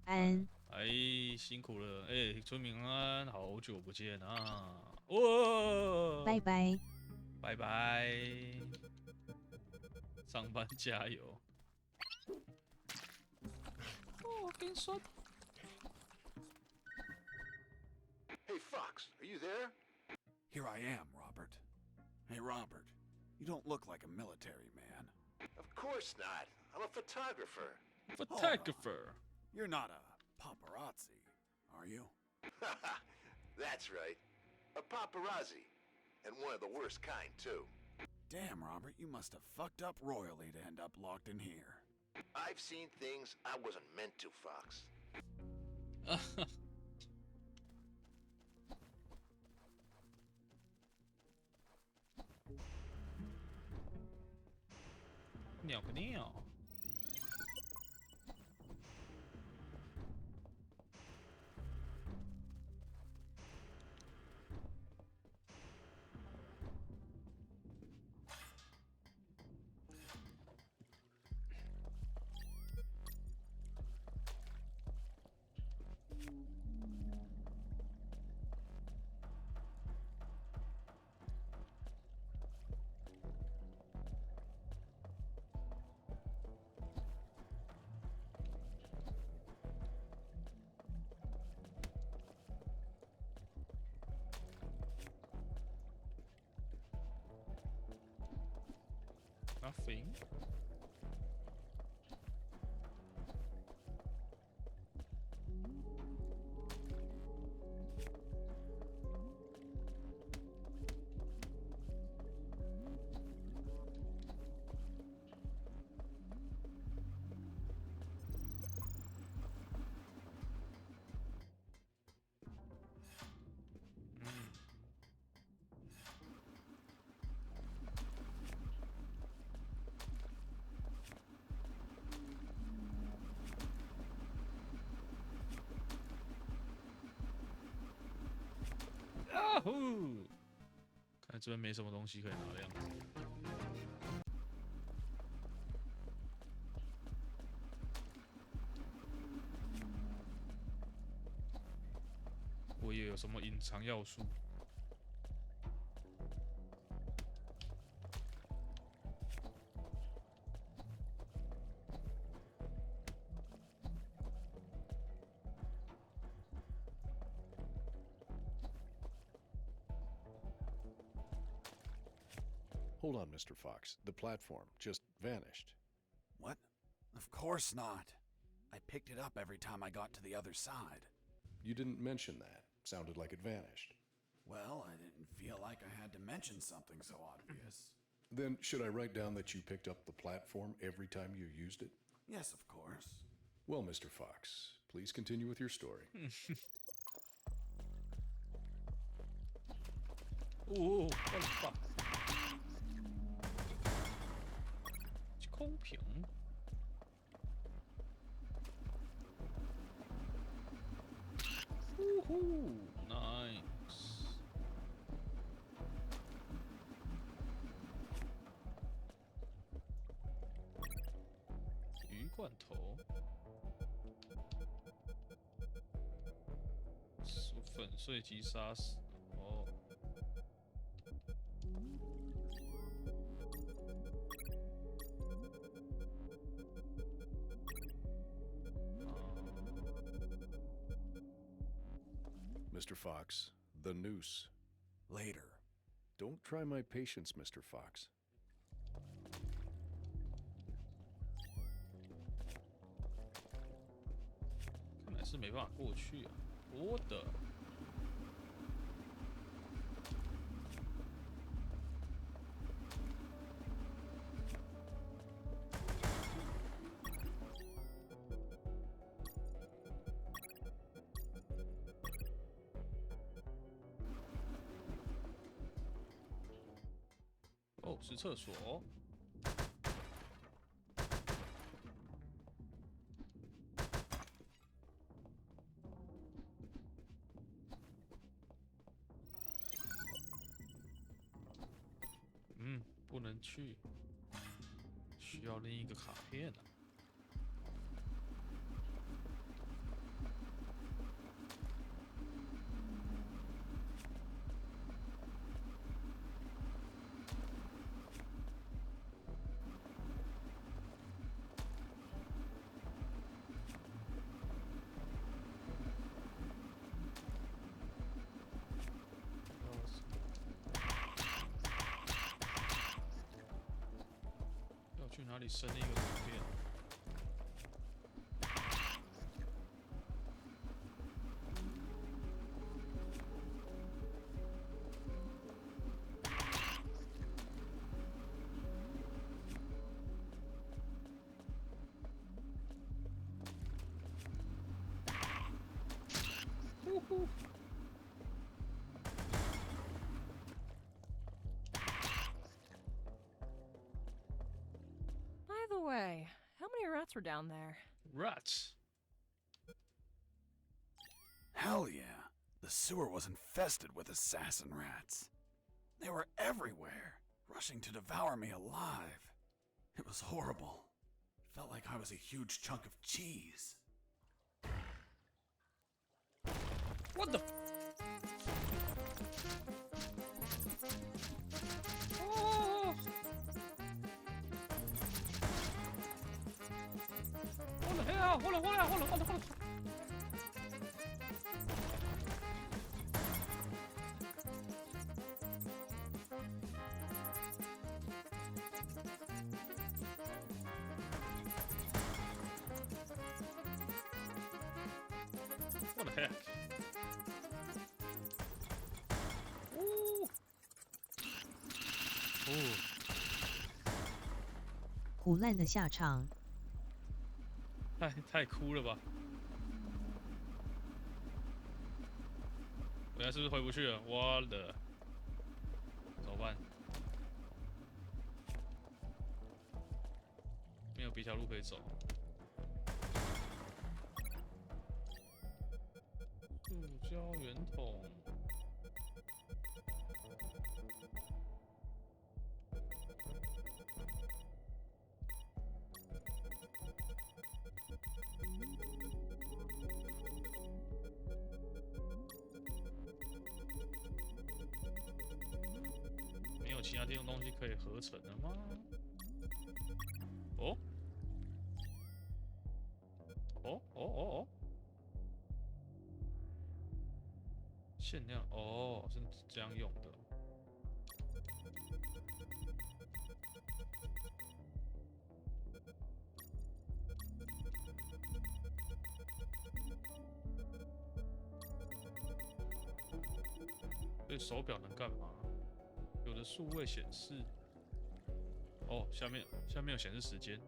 安，哎，辛苦了！哎，村民安，好久不见啊！哇，拜拜。拜拜，上班加油！哦，我跟你说， Hey, Fox, are you there? Here I am, Robert. Hey, Robert, you don't look like a military man. Of course not. I'm a photographer. photographer。 You're not a paparazzi, are you? That's right. A paparazzi. And one of the worst kind, too. Damn, Robert, you must have fucked up royally to end up locked in here. I've seen things I wasn't meant to, Fox. 鸟个鸟！ Nothing.啊呼！看来这边没什么东西可以拿的样子。我以为有什么隐藏要素。Hold on, Mr. Fox. The platform just vanished. What? Of course not. I picked it up every time I got to the other side. You didn't mention that. Sounded like it vanished. Well, I didn't feel like I had to mention something so obvious. Then should I write down that you picked up the platform every time you used it? Yes, of course. Well, Mr. Fox, please continue with your story. 哦，我的 fuck！ 空瓶。呜呼 ，nice。鱼罐头。粉碎机杀死。哦。Mr. Fox, the noose. Later. Don't try my patience, Mr. Fox. 看来是没办法过去啊！我的。哦，是厕所。不能去，需要另一个卡片啊。去哪里升一个图片？呼呼。Way. How many rats were down there? Rats. Hell yeah. The sewer was infested with assassin rats. They were everywhere, rushing to devour me alive. It was horrible. Felt like I was a huge chunk of cheese. What the? Oh! What the hell? Hold on. attack. Ooh. Ooh. 胡烂的下场。太哭了吧！我现在是不是回不去了？我的，怎么办？没有别条路可以走。塑胶圆筒。没有其他电动东西可以合成了吗？哦，哦哦哦哦，限量哦，是这样用的。所以手表能干嘛？有的数位显示，哦，下面有显示时间。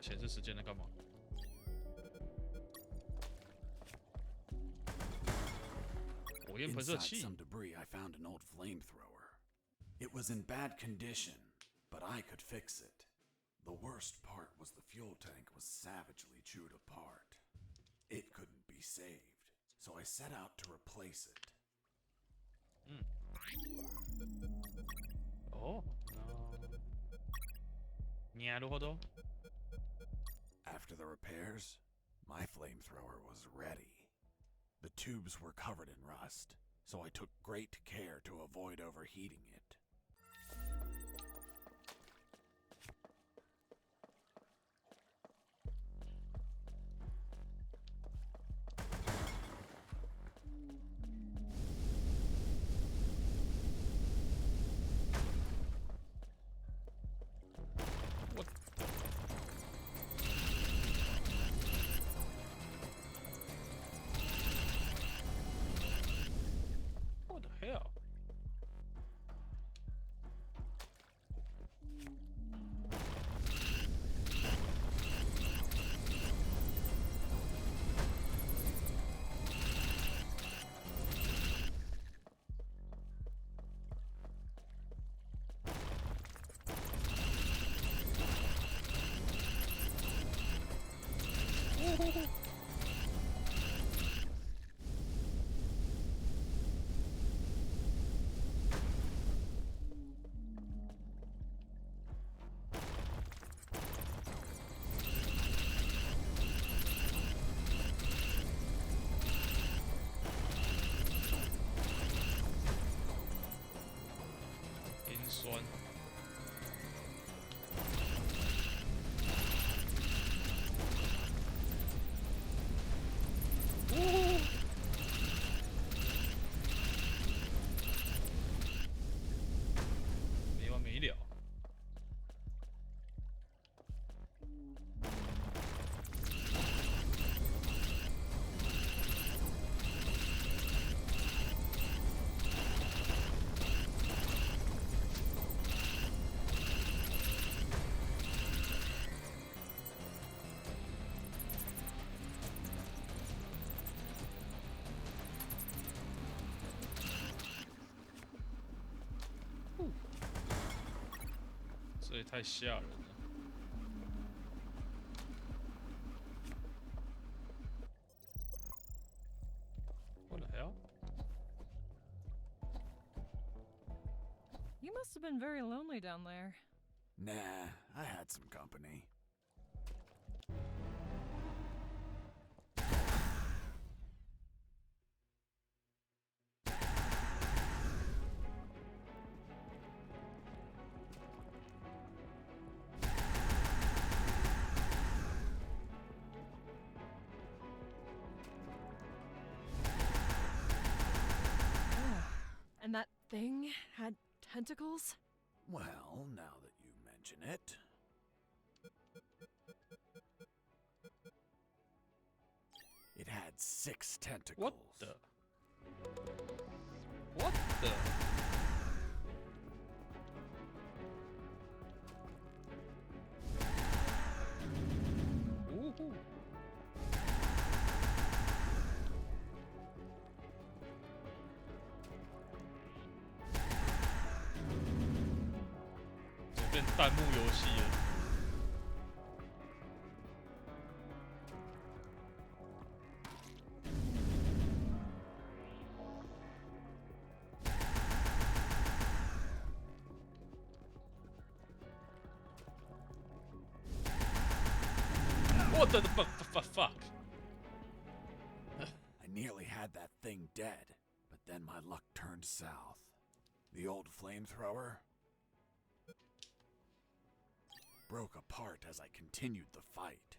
显示时间在干嘛？火焰喷射 Inside 器。 some debris, I found an old flamethrower. It was in bad condition, but I could fix it. The worst part was the fuel tank was savagely chewed apart. It couldn't be saved, so I set out to replace it. 哦，なるほど。 After the repairs, my flamethrower was ready. The tubes were covered in rust, so I took great care to avoid overheating it. What? What the hell?酸。没完没了。这也太吓人了。What the hell? You must have been very lonely down there. Nah, I had some company. And that thing had tentacles? Well, now that you mention it. It had 6 tentacles. What the? What the? Ooh. 怎么变弹幕游戏了？ What the fuck? I nearly had that thing dead, but then my luck turned south. The old flamethrower broke apart as I continued the fight.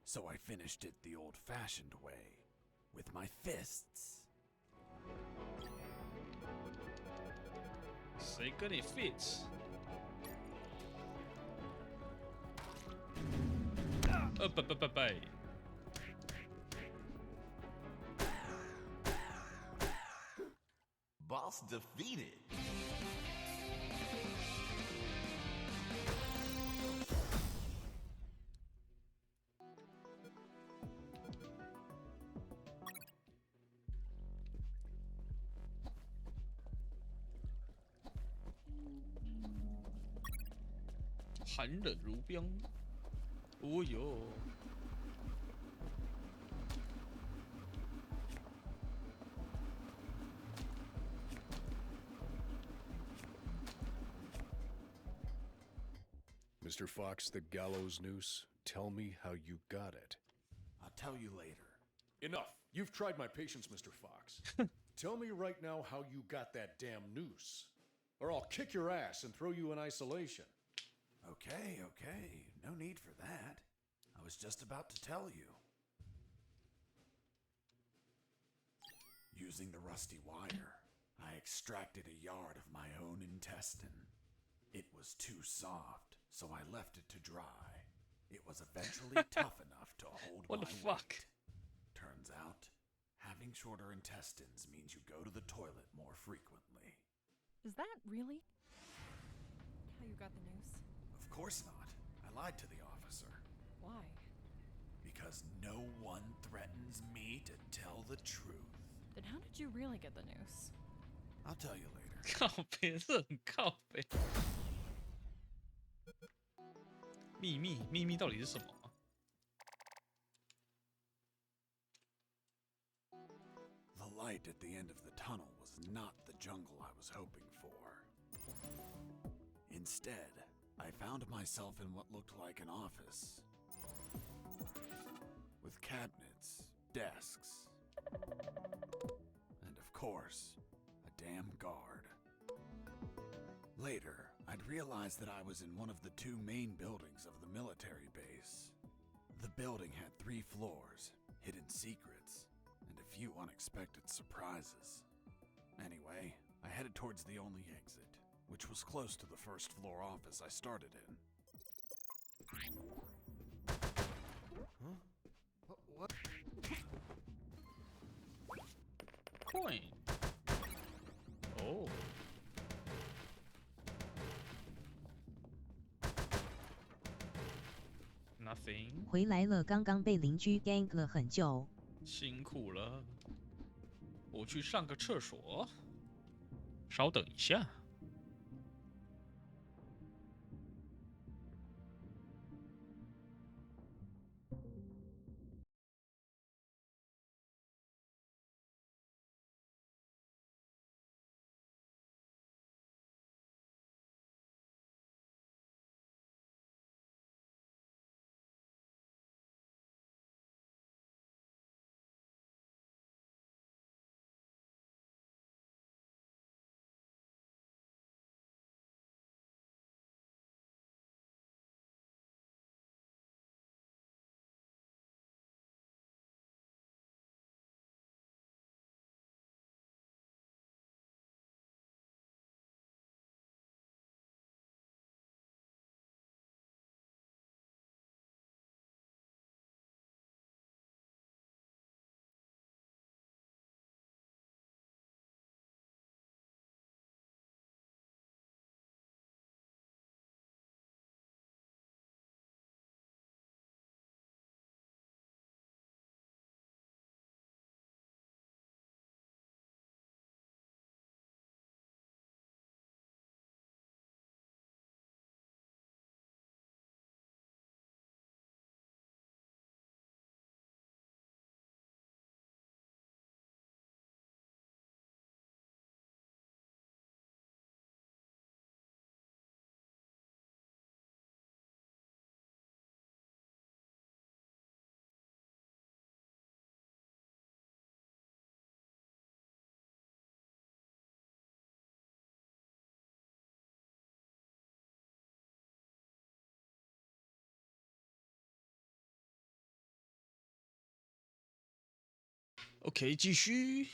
So I finished it the old-fashioned way, with my fists. 谁跟你 fits？ 不。 Boss defeated. 寒冷如冰。哦哟。 Mr. Fox, the gallows noose. Tell me how you got it. I'll tell you later. Enough. You've tried my patience, Mr. Fox. Tell me right now how you got that damn noose. Or I'll kick your ass and throw you in isolation. Okay. No need for that. I was just about to tell you. Using the rusty wire, I extracted a yard of my own intestine. It was too soft, so I left it to dry. It was eventually tough enough to hold What my the fuck? weight. Turns out, having shorter intestines means you go to the toilet more frequently. Is that really how you got the news? Of course not. I lied to the officer. Why? Because no one threatens me to tell the truth. Then how did you really get the news? I'll tell you later. 靠背，这很靠背。秘密到底是什么？ The light at the end of the tunnel was not the jungle I was hoping for. Instead, I found myself in what looked like an office. With cabinets, desks, and of course, a damn guard. Later, I'd realized that I was in one of the 2 main buildings of the military base. The building had 3 floors, hidden secrets, and a few unexpected surprises. Anyway, I headed towards the only exit, which was close to the first floor office I started in. Huh? What? Coin. Oh. Nothing. 回来了，刚刚被邻居 gank 了很久。辛苦了，我去上个厕所，稍等一下。OK，继续。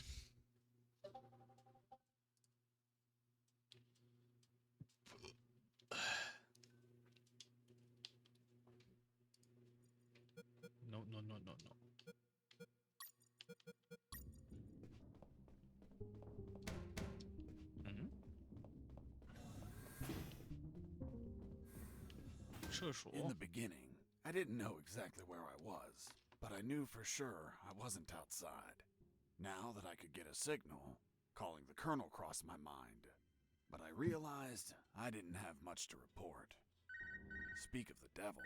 No no no no no。嗯，厕所。 In the beginning, I didn't know exactly where I was, but I knew for sure I wasn't outside. Now that I could get a signal, calling the colonel crossed my mind, but I realized I didn't have much to report. Speak of the devil.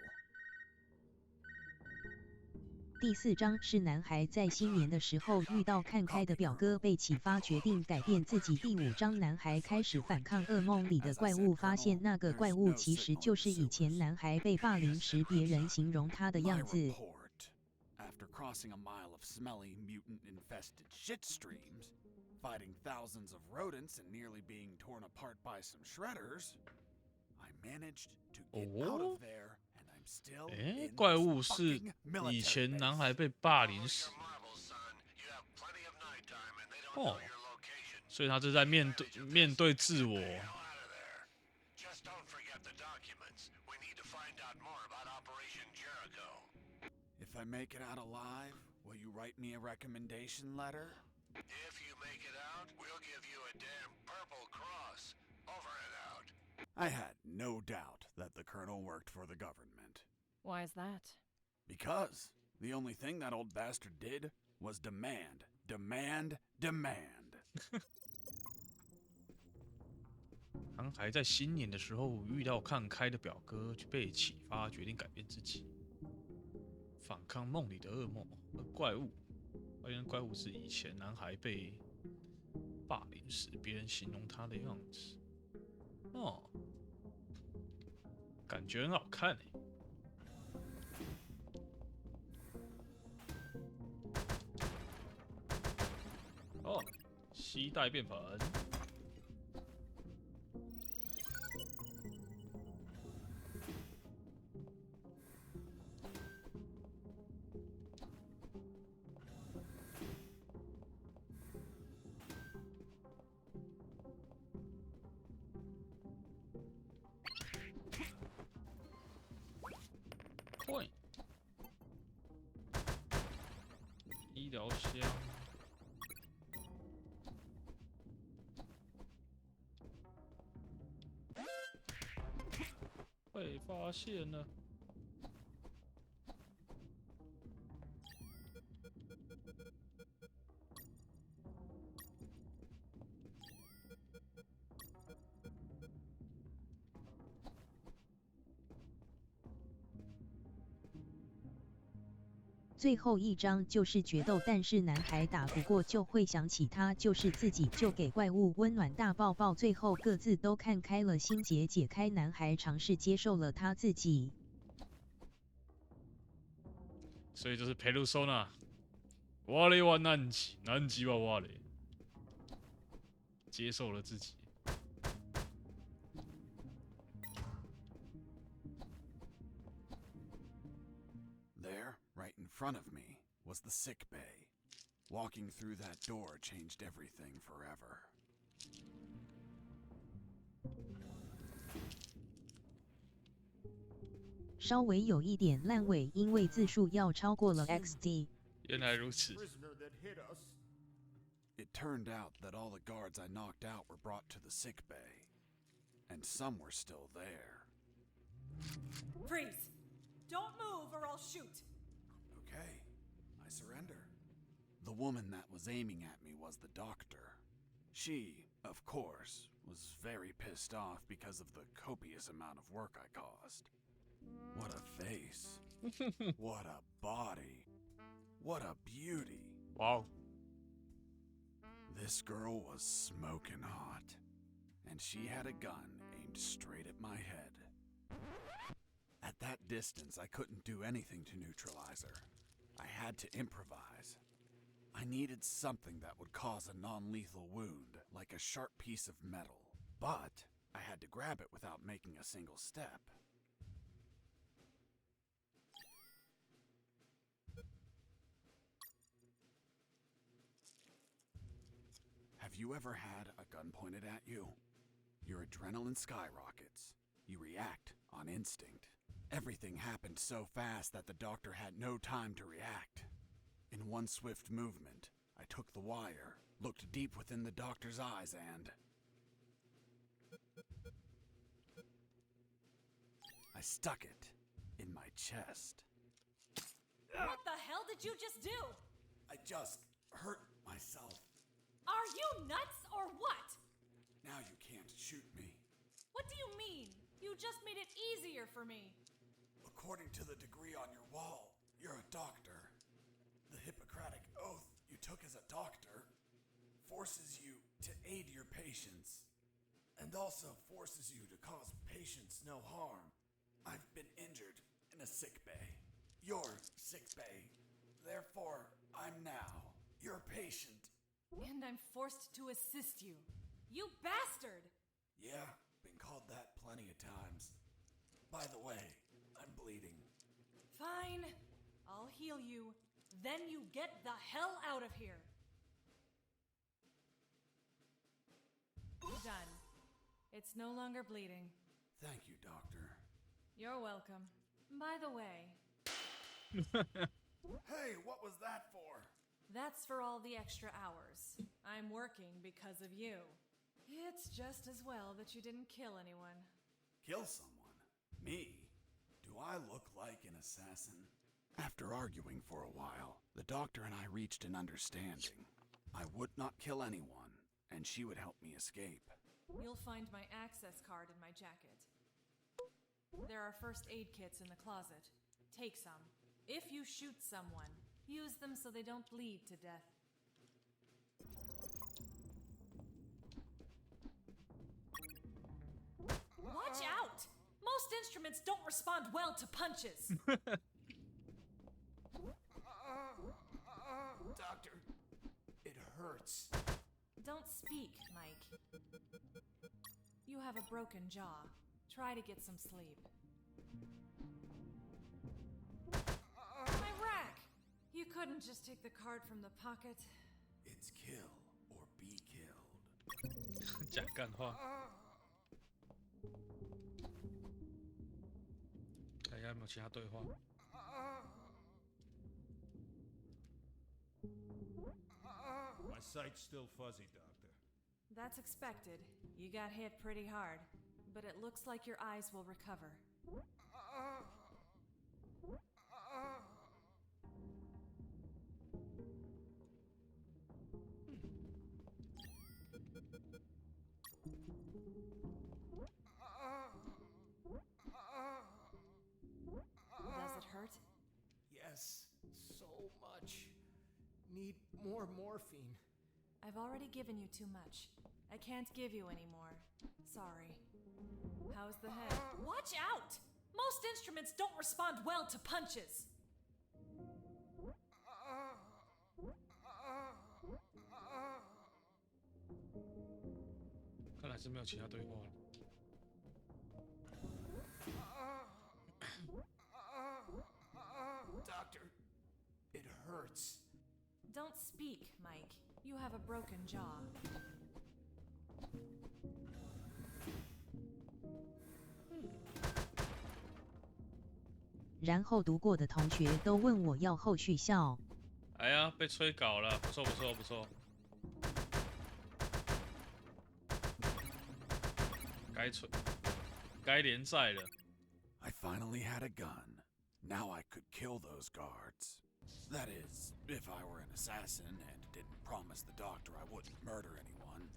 第4章是男孩在新年的时候遇到看开的表哥，被启发决定改变自己。第5章男孩开始反抗噩梦里的怪物，发现那个怪物其实就是以前男孩被霸凌时别人形容他的样子。 After crossing a mile of smelly, mutant-infested shit streams, fighting thousands of rodents and nearly being torn apart by some shredders, I managed to get out of there, and I'm still in 怪 this 物是 fucking 以 military 前男 base. 孩被霸凌时， 哦，所以他是在面对自我。 Just don't forget the documents. We need to find out more about Operation Jericho. If I make it out alive, will you write me a recommendation letter? If you make it out, we'll give you a damn purple cross. Over and out. I had no doubt that the colonel worked for the government. Why is that? Because the only thing that old bastard did was demand, demand, demand. 男孩在新年的时候遇到看开的表哥，就被启发决定改变自己，反抗梦里的噩梦和怪物。发现怪物是以前男孩被霸凌时别人形容他的样子。哦，感觉很好看欸。哦，携带便盆。 Coin， 医疗箱，被发现了。最后一章就是决斗，但是男孩打不过就会想起他就是自己，就给怪物温暖大抱抱，最后各自都看开了，心结解开，男孩尝试接受了他自己。所以就是佩鲁索纳，我嘞我难吉，难吉我嘞，接受了自己。 There, right in front of me, was the sick bay. Walking through that door changed everything forever. 稍微有一点烂尾，因为字数要超过了 XD。原来如此。 Prisoner that hit us. It turned out that all the guards I knocked out were brought to the sick bay, and some were still there. Freeze! Don't move or I'll shoot! Okay, I surrender. The woman that was aiming at me was the doctor. She, of course, was very pissed off because of the copious amount of work I caused. What a face. What a body. What a beauty. Wow. This girl was smoking hot, and she had a gun aimed straight at my head. At that distance, I couldn't do anything to neutralize her. I had to improvise. I needed something that would cause a non-lethal wound, like a sharp piece of metal. But I had to grab it without making a single step. you ever had a gun pointed at you? Your adrenaline skyrockets. You react on instinct. Everything happened so fast that the doctor had no time to react. In one swift movement, I took the wire, looked deep within the doctor's eyes, and I stuck it in my chest. What the hell did you just do? I just hurt myself. Are you nuts or what? Now you can't shoot me. What do you mean? You just made it easier for me. According to the degree on your wall, you're a doctor. The Hippocratic oath you took as a doctor forces you to aid your patients, and also forces you to cause patients no harm. I've been injured in a sick bay. Your sick bay. Therefore, I'm now your patient. And I'm forced to assist you. You bastard! Yeah, been called that plenty of times. By the way, I'm bleeding. Fine. I'll heal you. Then you get the hell out of here. Done. It's no longer bleeding. Thank you, doctor. You're welcome. By the way, Hey, what was that for? that's for all the extra hours. I'm working because of you. It's just as well that you didn't kill anyone. Kill someone? Me? Do I look like an assassin? After arguing for a while, the doctor and I reached an understanding. I would not kill anyone, and she would help me escape. You'll find my access card in my jacket. There are first aid kits in the closet. Take some. If you shoot someone, use them so they don't bleed to death. Watch out! Most instruments don't respond well to punches. Doctor, it hurts. Don't speak, Mike. You have a broken jaw. Try to get some sleep. My rack! You couldn't just take the card from the pocket. It's kill or be killed. 讲干话。看一下有没有其他对话。My sight's still fuzzy, Doctor. That's expected. You got hit pretty hard. But it looks like your eyes will recover. Does it hurt? Yes, so much. Need more morphine. I've already given you too much. I can't give you any more. Sorry. How's the head? Watch out! Most instruments don't respond well to punches. 看来是没有其他对话了。Doctor, it hurts. Don't speak, Mike. You have a broken jaw. 然后读过的同学都问我要后续笑。哎呀，被催稿了，不错不错不错。该连载了。I finally had a gun. Now I could kill those guards. That is, if I were an assassin and didn't promise the doctor I wouldn't murder anyone.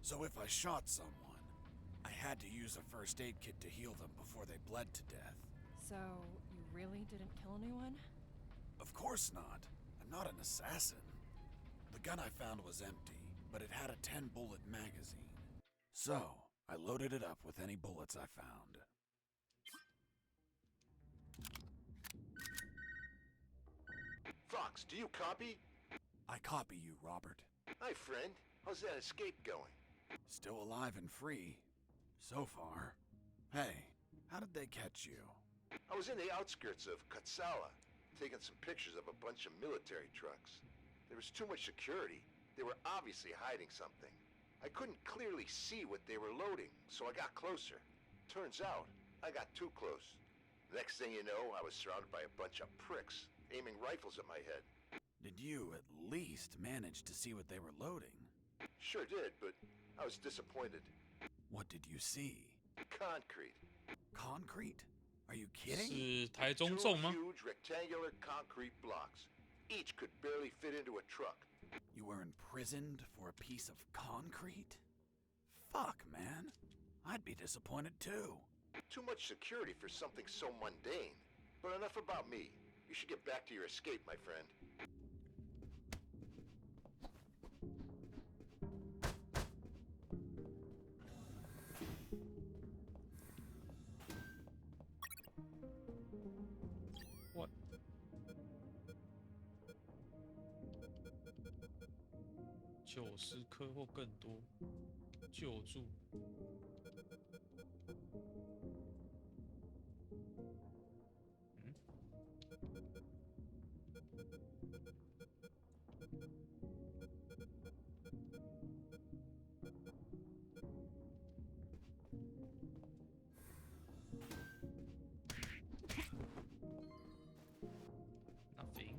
So if I shot someone, I had to use a first aid kit to heal them before they bled to death. So, you really didn't kill anyone? Of course not. I'm not an assassin. The gun I found was empty, but it had a 10-bullet magazine. So, I loaded it up with any bullets I found. Fox, do you copy? I copy you, Robert. Hi, friend. How's that escape going? Still alive and free. So far. Hey, how did they catch you? I was in the outskirts of Katsala, taking some pictures of a bunch of military trucks. There was too much security. They were obviously hiding something. I couldn't clearly see what they were loading, so I got closer. Turns out, I got too close. Next thing you know, I was surrounded by a bunch of pricks, aiming rifles at my head. Did you at least manage to see what they were loading? Sure did, but I was disappointed. What did you see? Concrete. Concrete? Are you kidding? 是台中 Two 重吗？ huge rectangular concrete blocks. Each could barely fit into a truck. You were imprisoned for a piece of concrete? Fuck, man. I'd be disappointed too. Too much security for something so mundane. But enough about me. You should get back to your escape, my friend. What？90颗或更多，救助。嗯，nothing。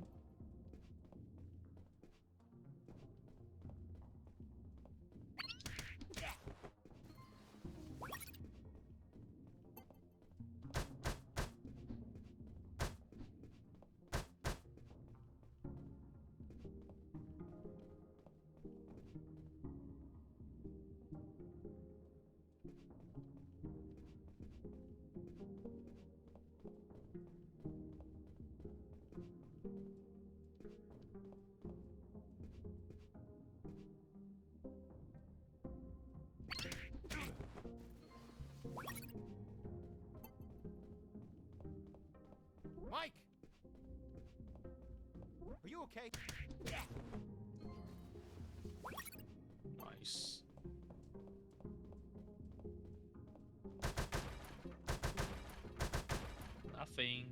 Mike! Are you okay? Nice。Nothing。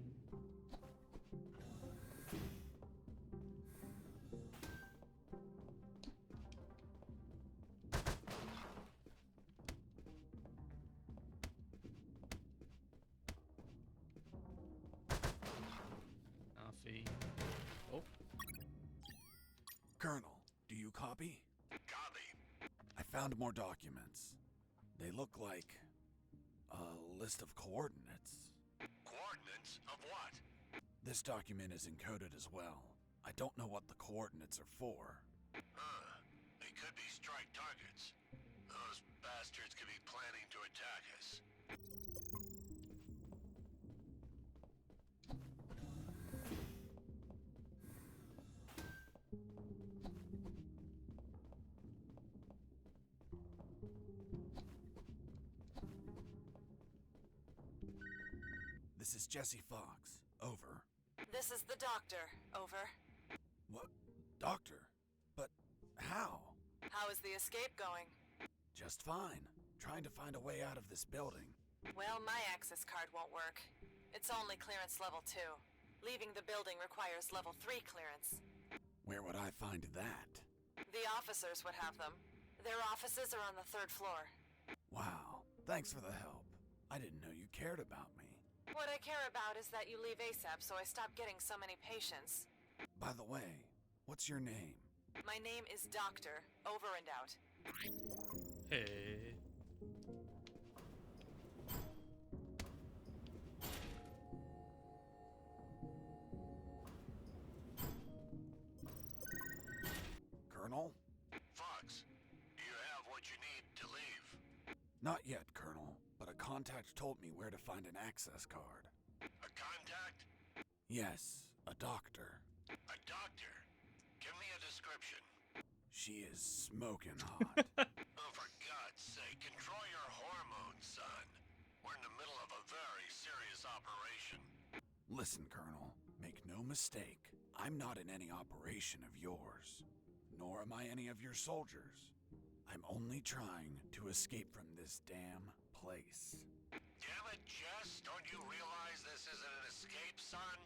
Nothing。哦， Colonel, do you copy? Copy. I found more documents. They look like a list of coordinates. Coordinates of what? This document is encoded as well. I don't know what the coordinates are for. They could be strike targets. Those bastards could be planning to attack us. This is Jesse Fox. Over. This is the doctor. Over. What? Doctor? But how? How is the escape going? Just fine. Trying to find a way out of this building. Well, my access card won't work. It's only clearance level 2. Leaving the building requires level 3 clearance. Where would I find that? The officers would have them. Their offices are on the 3rd floor. Wow. Thanks for the help. I didn't know you cared about me. What I care about is that you leave ASAP so I stop getting so many patients. By the way, what's your name? My name is Doctor. Over and out. 嘿， Colonel? Fox, do you have what you need to leave? Not yet, Colonel, but a contact told me where to find an access card. A contact? Yes, a doctor. A doctor? Give me a description. She is smoking hot. Oh, for God's sake, control your hormones, son. We're in the middle of a very serious operation. Listen, Colonel, make no mistake. I'm not in any operation of yours, nor am I any of your soldiers. I'm only trying to escape from this damn place. Damn it, Jess, don't you realize this isn't an escape, son?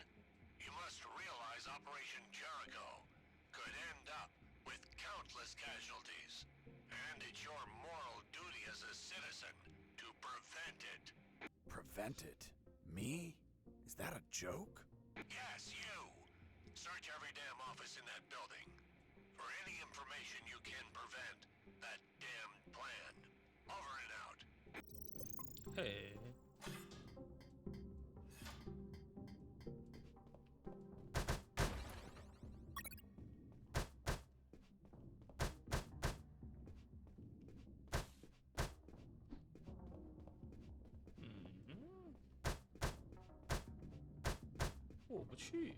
You must realize Operation Jericho could end up with countless casualties. And it's your moral duty as a citizen to prevent it. Prevent it? Me? Is that a joke? Yes, you. Search every damn office in that building for any information you can prevent that damned plan. Over and out. Hey.过不去。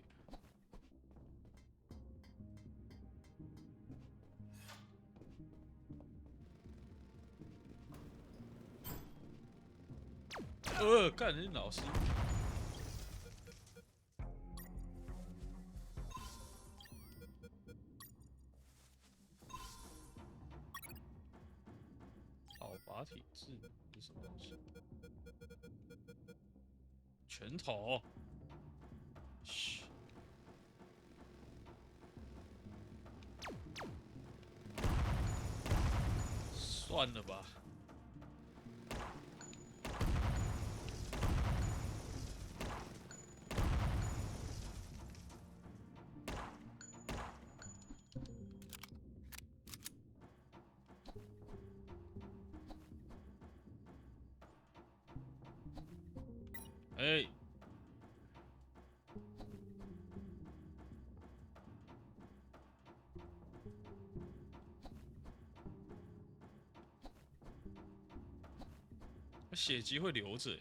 干人老师。讨伐体制是什么东西？拳头。嘘。算了吧。哎，血迹会留着。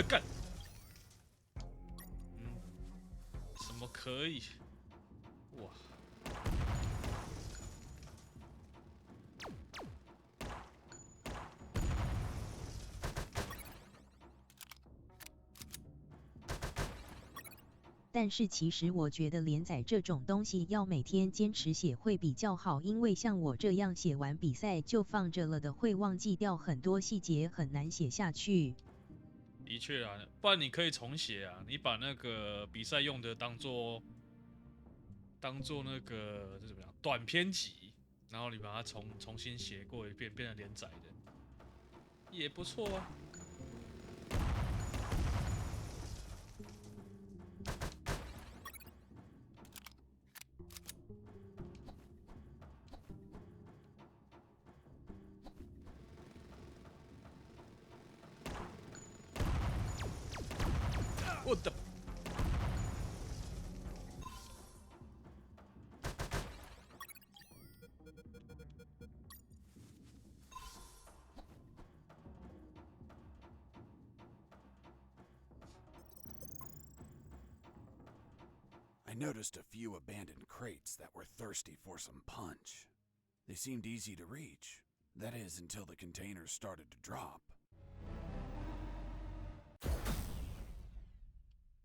干。什么可以？哇！但是其实我觉得连载这种东西要每天坚持写会比较好，因为像我这样写完比赛就放着了的，会忘记掉很多细节，很难写下去。的确啊，不然你可以重写啊，你把那个比赛用的当做那个这怎么样短篇集，然后你把它重新写过一遍，变成连载的，也不错啊。我的。I noticed a few abandoned crates that were thirsty for some punch. They seemed easy to reach. That is, until the containers started to drop.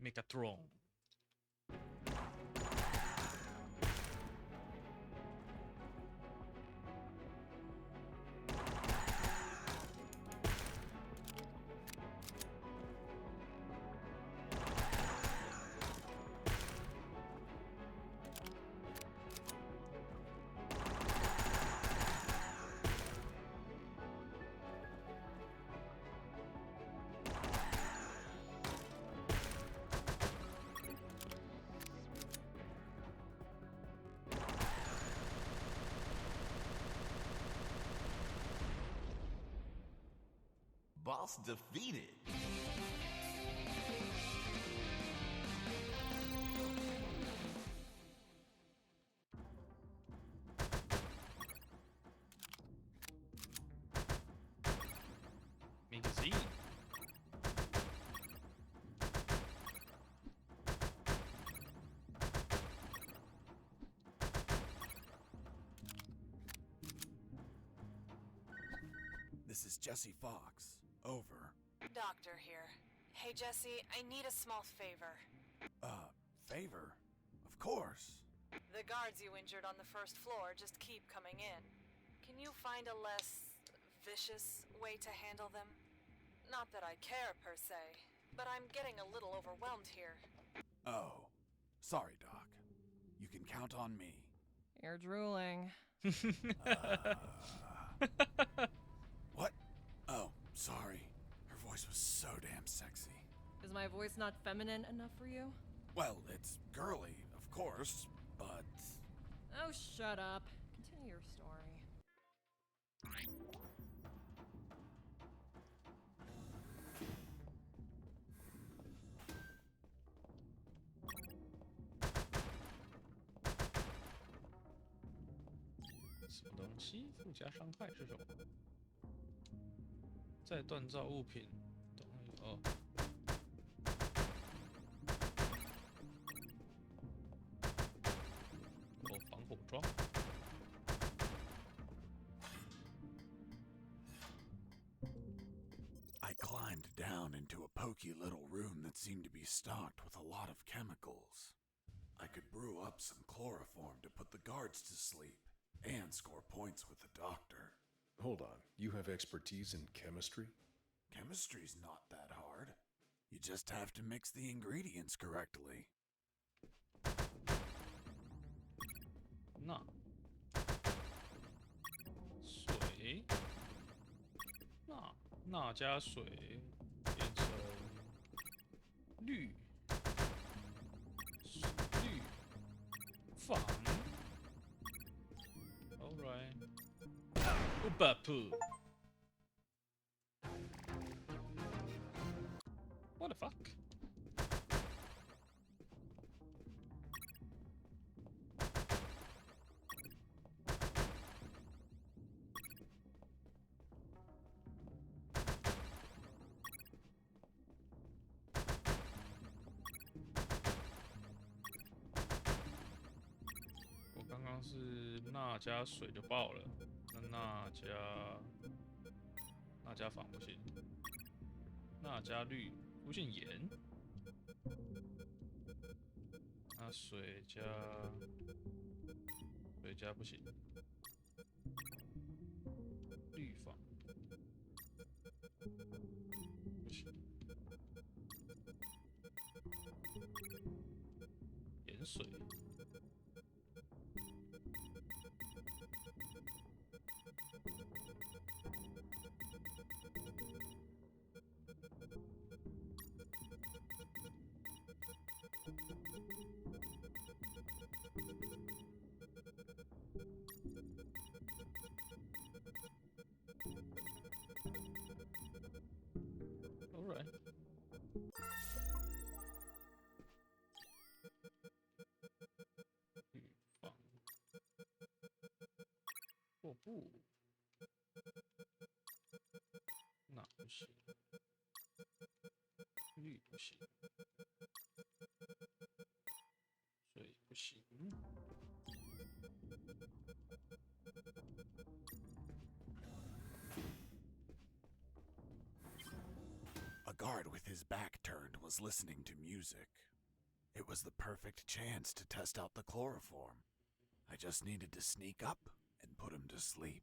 Megatron。Boss defeated. Magazine。This is Jesse Fox. Over. Doctor here. Hey, Jesse, I need a small favor. Favor? Of course. The guards you injured on the first floor just keep coming in. Can you find a less vicious way to handle them? Not that I care, per se, but I'm getting a little overwhelmed here. Oh, sorry, Doc. You can count on me. You're drooling. What? Oh, sorry. Her voice was so damn sexy. Is my voice not feminine enough for you? Well, it's girly, of course, but... Oh, shut up. Continue your story.什么东西？附加伤害是什么？再锻造物品。哦。哦，防火装。I climbed down into a pokey little room that seemed to be stocked with a lot of chemicals. I could brew up some chloroform to put the guards to sleep and score points with the doctor. Hold on, you have expertise in chemistry? Chemistry's not that hard. You just have to mix the ingredients correctly. 钠、水、钠加水变成氯仿。Alright. Ubapu. What the fuck?我刚刚是钠加水就爆了，那钠加仿不行，钠加氯出现盐，那水加不行，氯仿不行，盐水。Alright. 预防破布，那不行，绿不行，水不行。A guard with his back turned was listening to music. It was the perfect chance to test out the chloroform. I just needed to sneak up and put him to sleep.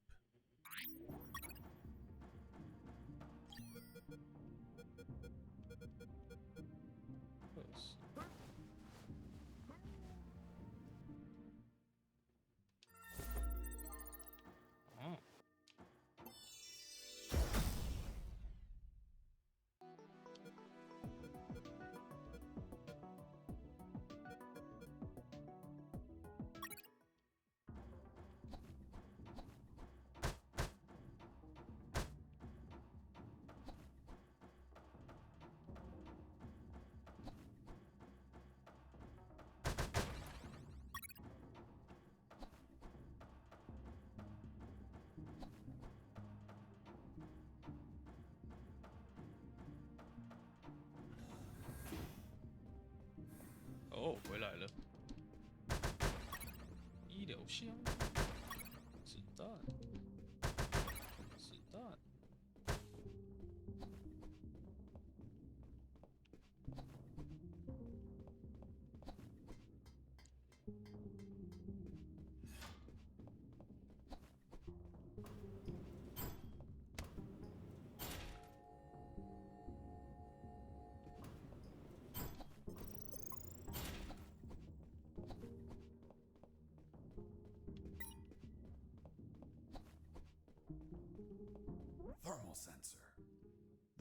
哦，回来了。医疗箱，子弹，子弹。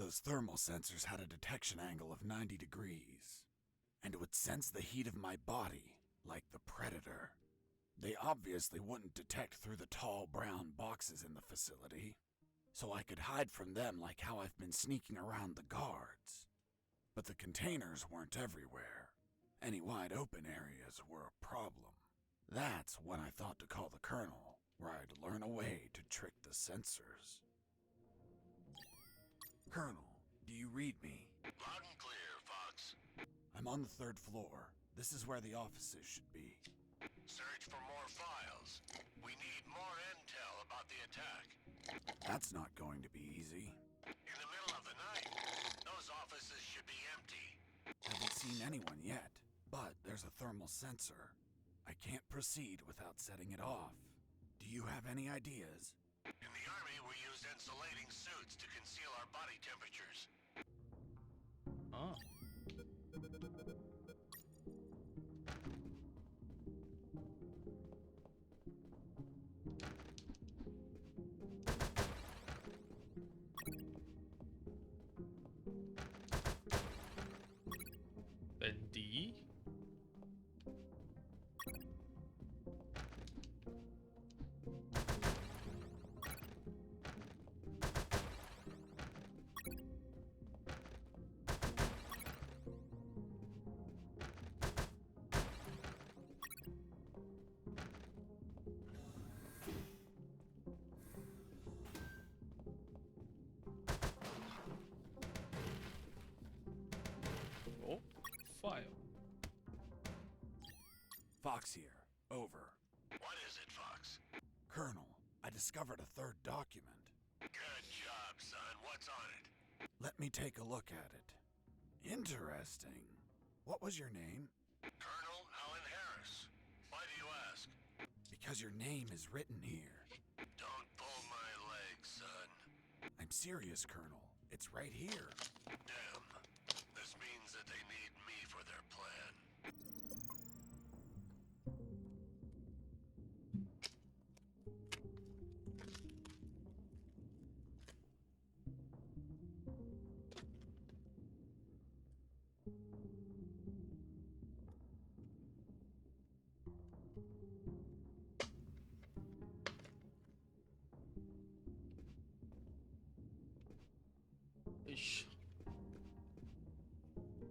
Those thermal sensors had a detection angle of 90 degrees, and would sense the heat of my body like the Predator. They obviously wouldn't detect through the tall brown boxes in the facility, so I could hide from them like how I've been sneaking around the guards. But the containers weren't everywhere. Any wide open areas were a problem. That's when I thought to call the Colonel, where I'd learn a way to trick the sensors. Colonel, do you read me? Loud and clear, Fox. I'm on the 3rd floor. This is where the offices should be. Search for more files. We need more intel about the attack. That's not going to be easy. In the middle of the night, those offices should be empty. Haven't seen anyone yet, but there's a thermal sensor. I can't proceed without setting it off. Do you have any ideas? In the Army, we use insulating suits to conceal our body temperatures. Ah. Bendy. Oh, file. Fox here. Over. What is it, Fox? Colonel, I discovered a 3rd document. Good job, son. What's on it? Let me take a look at it. Interesting. What was your name? Colonel Alan Harris. Why do you ask? Because your name is written here. Don't pull my leg, son. I'm serious, Colonel. It's right here. Damn. This means that they need me for their plan.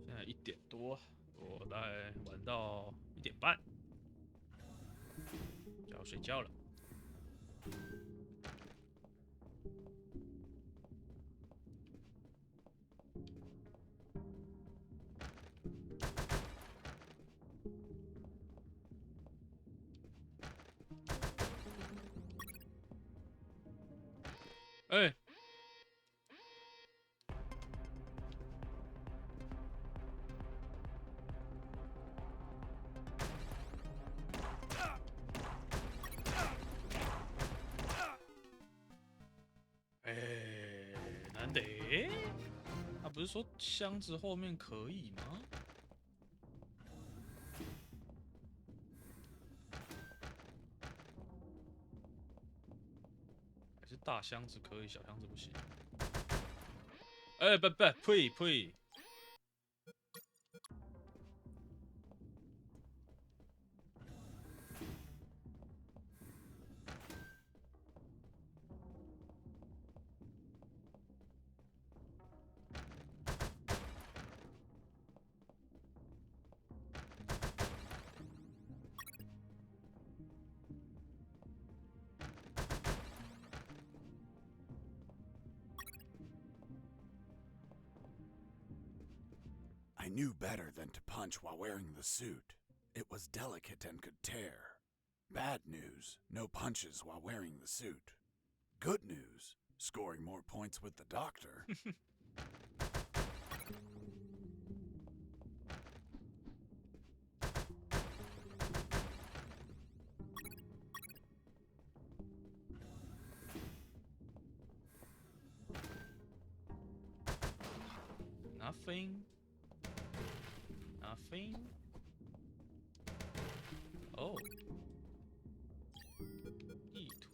现在1点多，我大概玩到1点半，就要睡觉了。哎、难得，他不是说箱子后面可以吗？还是大箱子可以，小箱子不行？不，呸！I knew better than to punch while wearing the suit. It was delicate and could tear. Bad news, no punches while wearing the suit. Good news, scoring more points with the doctor. Nothing. Oh. 地图。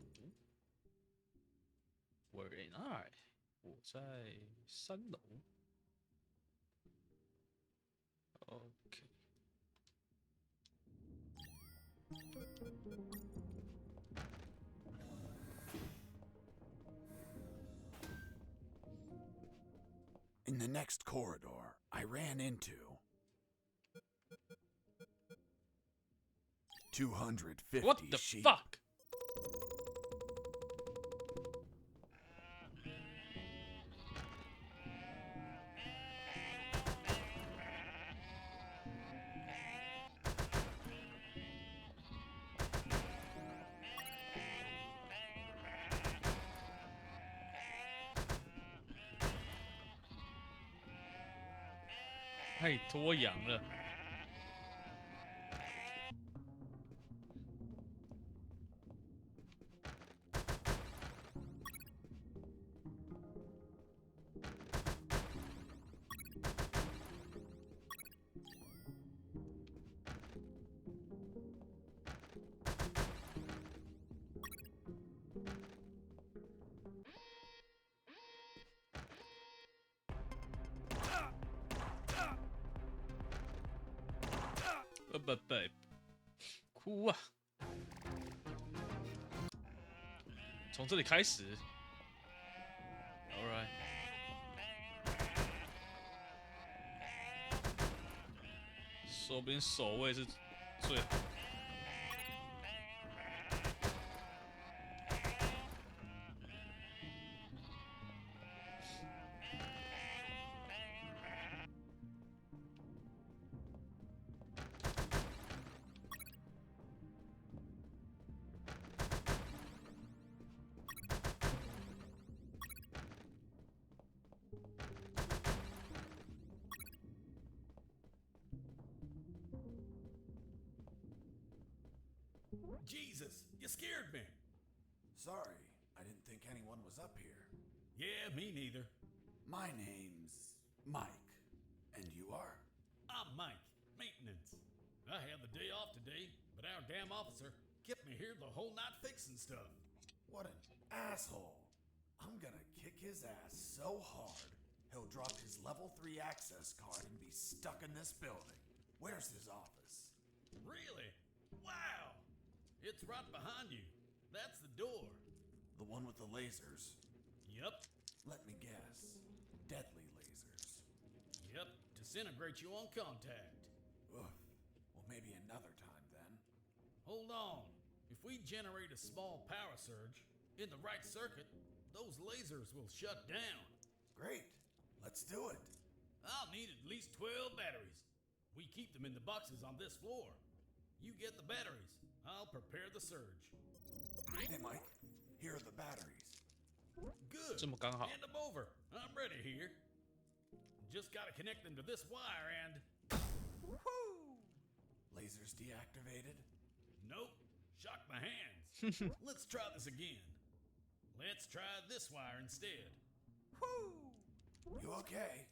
Where am I？我在3楼。OK。In the next corridor, I ran into 250 What the sheep. fuck?太脱羊了。不，哭啊！从这里开始。All right。说不定守卫是最好。Jesus, you scared me. Sorry, I didn't think anyone was up here. Yeah, me neither. My name's Mike. And you are? I'm Mike, maintenance. I had the day off today, but our damn officer kept me here the whole night fixing stuff. What an asshole. I'm gonna kick his ass so hard, he'll drop his level 3 access card and be stuck in this building. Where's his office? Really? Wow! It's right behind you. That's the door. The one with the lasers? Yep. Let me guess. Deadly lasers. Yep, disintegrate you on contact. Oof. Well, maybe another time then. Hold on. If we generate a small power surge in the right circuit, those lasers will shut down. Great. Let's do it. I'll need at least 12 batteries. We keep them in the boxes on this floor. You get the batteries. I'll prepare the surge. Hey, Mike. Here are the batteries. Good. 这么刚好。 Hand them over. I'm ready here. Just gotta connect them to this wire and... Woo! Lasers deactivated? Nope. Shocked my hands. Let's try this again. Let's try this wire instead. Woo! You okay?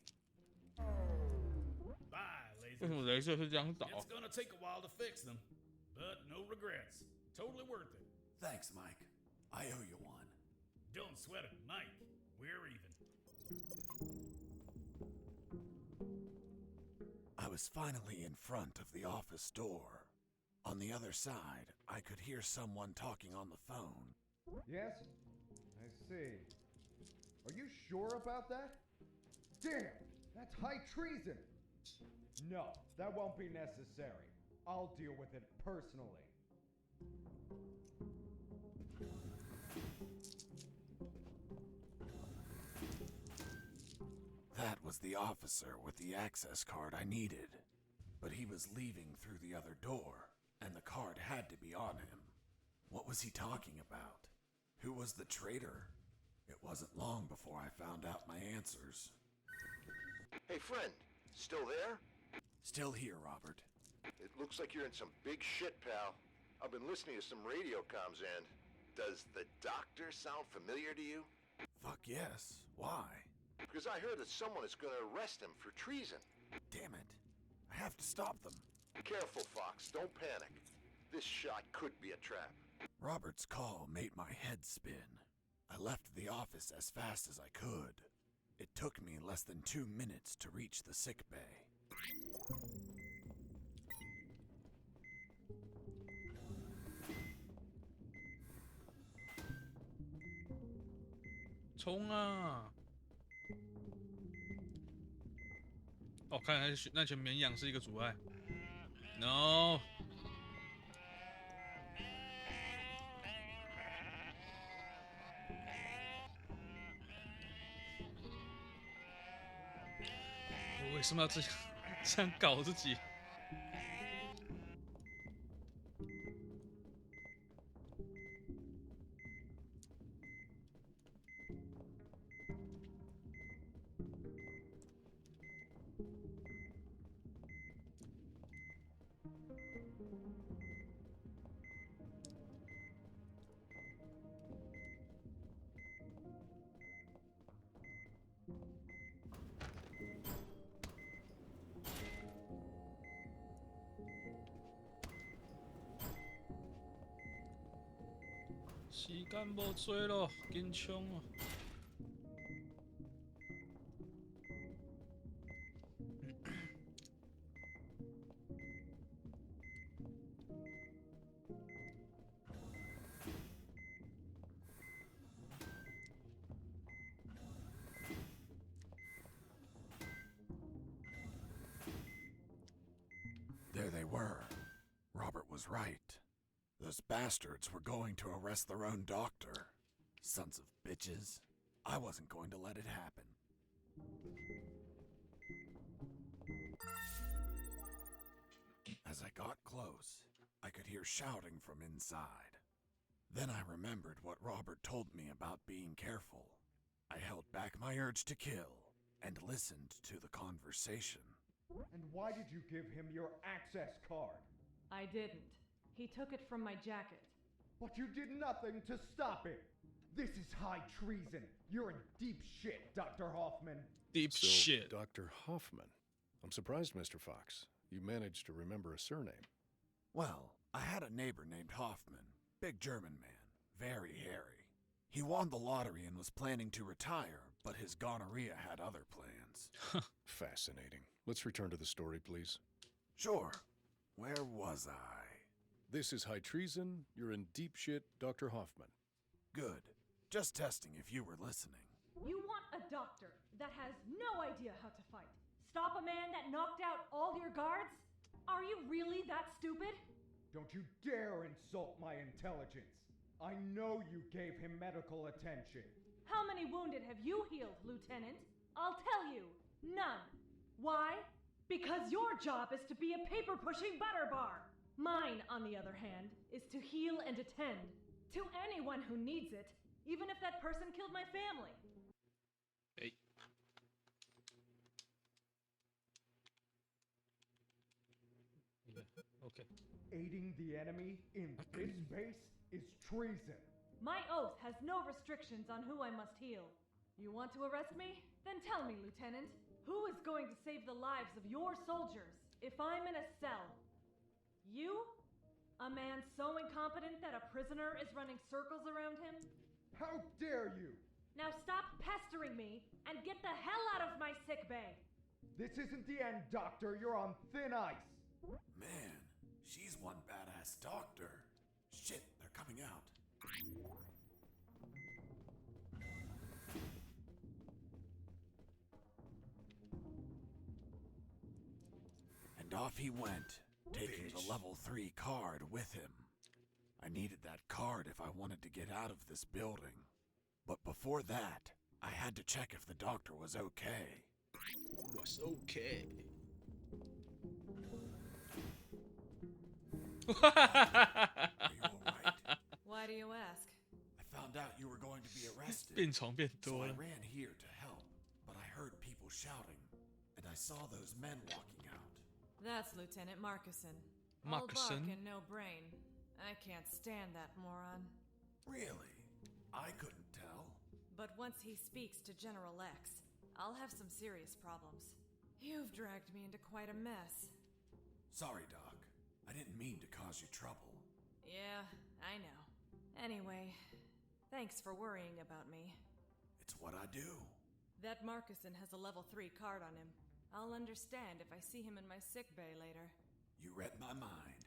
Bye, 为什么 lasers. 镭射是这样倒？ It's gonna take a while to fix them, but no regrets. Totally worth it. Thanks, Mike. I owe you one. Don't sweat it, Mike. We're even. I was finally in front of the office door. On the other side, I could hear someone talking on the phone. Yes? I see. Are you sure about that? Damn! That's high treason! No, that won't be necessary. I'll deal with it personally. That was the officer with the access card I needed. But he was leaving through the other door, and the card had to be on him. What was he talking about? Who was the traitor? It wasn't long before I found out my answers. Hey, friend. Still there? Still here, Robert. It looks like you're in some big shit, pal. I've been listening to some radio comms and... Does the doctor sound familiar to you? Fuck yes. Why? Because I heard that someone is going to arrest him for treason. Damn it. I have to stop them. Careful, Fox. Don't panic. This shot could be a trap. Robert's call made my head spin. I left the office as fast as I could. It took me less than 2 minutes to reach the sick bay. 冲啊！哦，看来那群绵羊是一个阻碍。No。我为什么要这样搞自己？ 时间无多咯，紧冲哦！There they were. Robert was right. Those bastards were going to arrest their own doctor. Sons of bitches. I wasn't going to let it happen. As I got close, I could hear shouting from inside. Then I remembered what Robert told me about being careful. I held back my urge to kill and listened to the conversation. And why did you give him your access card? I didn't. He took it from my jacket. But you did nothing to stop it. This is high treason. You're in deep shit, Dr. Hoffman. Deep shit. Dr. Hoffman. I'm surprised, Mr. Fox. You managed to remember a surname. Well, I had a neighbor named Hoffman. Big German man. Very hairy. He won the lottery and was planning to retire, but his gonorrhea had other plans. Fascinating. Let's return to the story, please. Sure. Where was I? This is high treason. You're in deep shit, Dr. Hoffman. Good. Just testing if you were listening. You want a doctor that has no idea how to fight? Stop a man that knocked out all your guards? Are you really that stupid? Don't you dare insult my intelligence. I know you gave him medical attention. How many wounded have you healed, Lieutenant? I'll tell you, none. Why? Because your job is to be a paper-pushing butterbar. Mine, on the other hand, is to heal and attend to anyone who needs it, even if that person killed my family. Hey. Yeah, okay. Aiding the enemy in this base is treason. My oath has no restrictions on who I must heal. You want to arrest me? Then tell me, Lieutenant, who is going to save the lives of your soldiers if I'm in a cell? You? A man so incompetent that a prisoner is running circles around him? How dare you! Now stop pestering me and get the hell out of my sick bay! This isn't the end, Doctor. You're on thin ice. Man, she's one badass doctor. Shit, they're coming out. And off he went, taking the level 3 card with him. I needed that card if I wanted to get out of this building. But before that, I had to check if the doctor was okay. Was okay. Are you alright? Why do you ask? I found out you were going to be arrested. 病床变 So 多 I 了。 ran here to help, but I heard people shouting, and I saw those men walking out. That's Lieutenant Marcuson. All bark Marcuson? and no brain. I can't stand that moron. Really? I couldn't tell. But once he speaks to General X, I'll have some serious problems. You've dragged me into quite a mess. Sorry, Doc. I didn't mean to cause you trouble. Yeah, I know. Anyway, thanks for worrying about me. It's what I do. That Marcuson has a level 3 card on him. I'll understand if I see him in my sick bay later. You read my mind.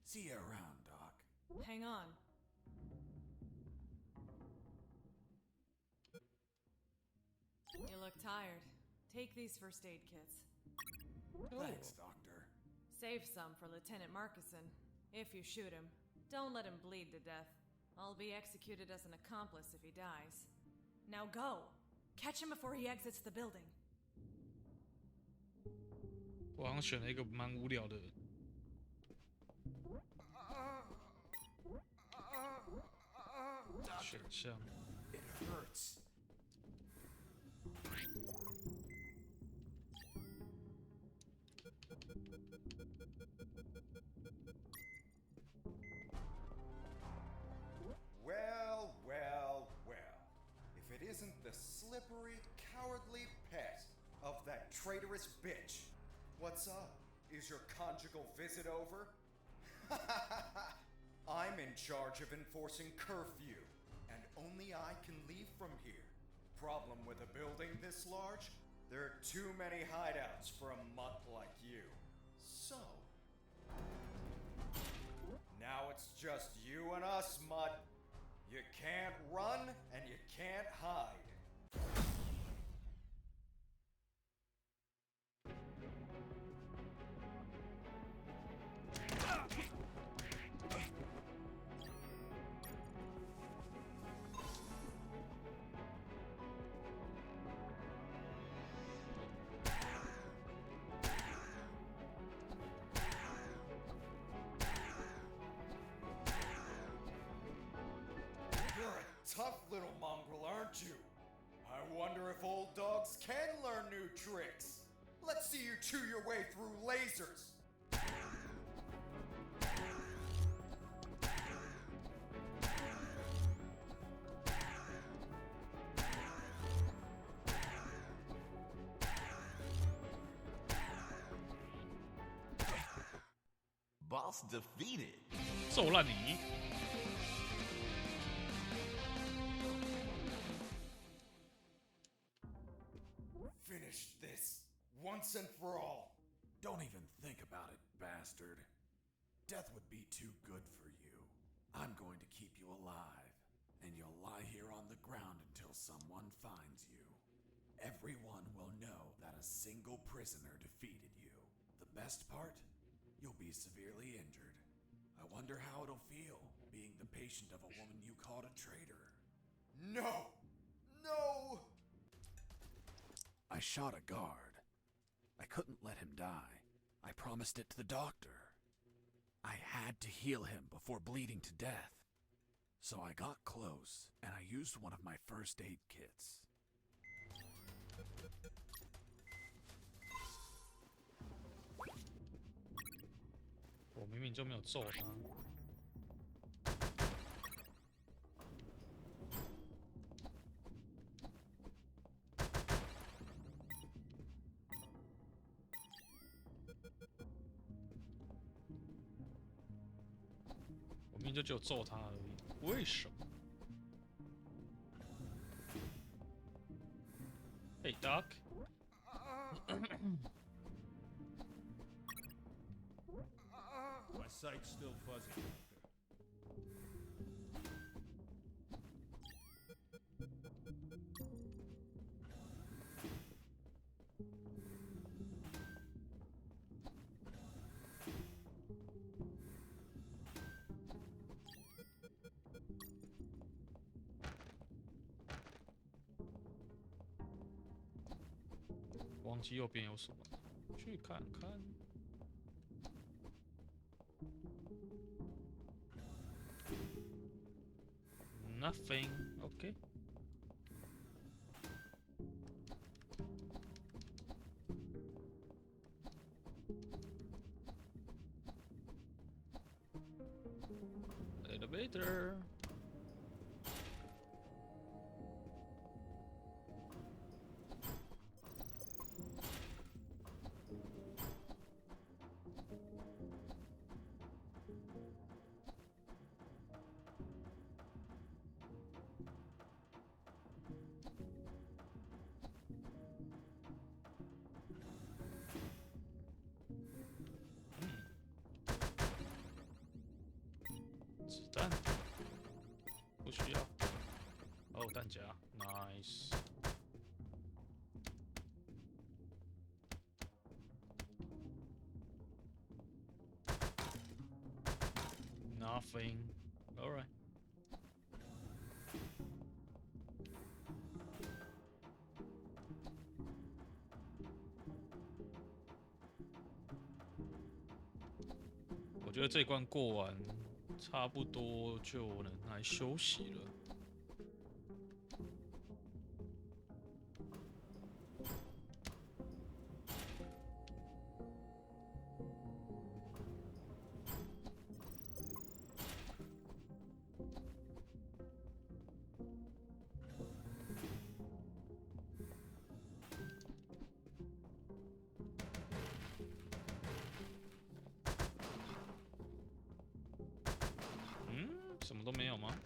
See you around, Doc. Hang on. You look tired. Take these first aid kits. Thanks, Doctor. Save some for Lieutenant Marcuson. If you shoot him, don't let him bleed to death. I'll be executed as an accomplice if he dies. Now go! Catch him before he exits the building. 我好像选了一个蛮无聊的选项。It hurts. Well, well, well. If it isn't the slippery, cowardly pet of that traitorous bitch. What's up? Is your conjugal visit over? I'm in charge of enforcing curfew, and only I can leave from here. Problem with a building this large? There are too many hideouts for a mutt like you. So, now it's just you and us, mutt. You can't run and you can't hide. You're a tough little mongrel, aren't you? I wonder if old dogs can learn new tricks. Let's see you chew your way through lasers. Boss defeated. 揍烂你！ Finish this once and for all. Don't even think about it, bastard. Death would be too good for you. I'm going to keep you alive, and you'll lie here on the ground until someone finds you. Everyone will know that a single prisoner defeated you. The best part? You'll be severely injured. I wonder how it'll feel, being the patient of a woman you called a traitor. No! No! I shot a guard. I couldn't let him die. I promised it to the doctor. I had to heal him before bleeding to death. So I got close, and I used one of my first aid kits. 我明明就没有揍他。我明明就只有揍他而已，为什么？Hey Doc. My sight's still fuzzy. Doctor. 忘记右边有什么，去看看。Nothing. Okay. Elevator. 子弹不需要。哦，弹夹 ，nice。Nothing. All right. 我觉得这关过完，差不多就能来休息了。什么都没有吗？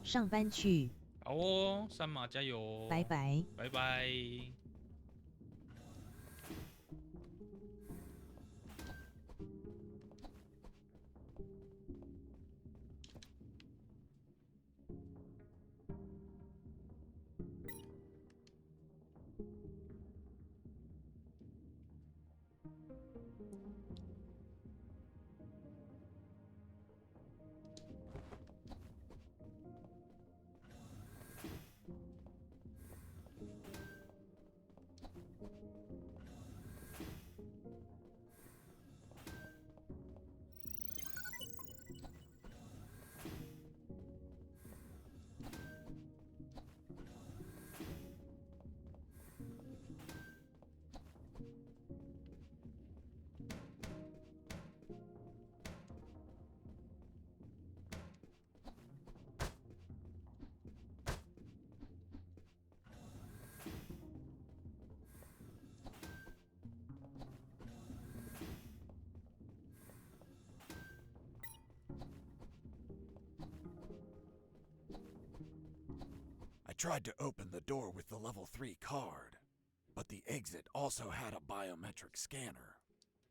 上班去。好哦，三马加油！拜拜。拜拜。I tried to open the door with the level 3 card, but the exit also had a biometric scanner,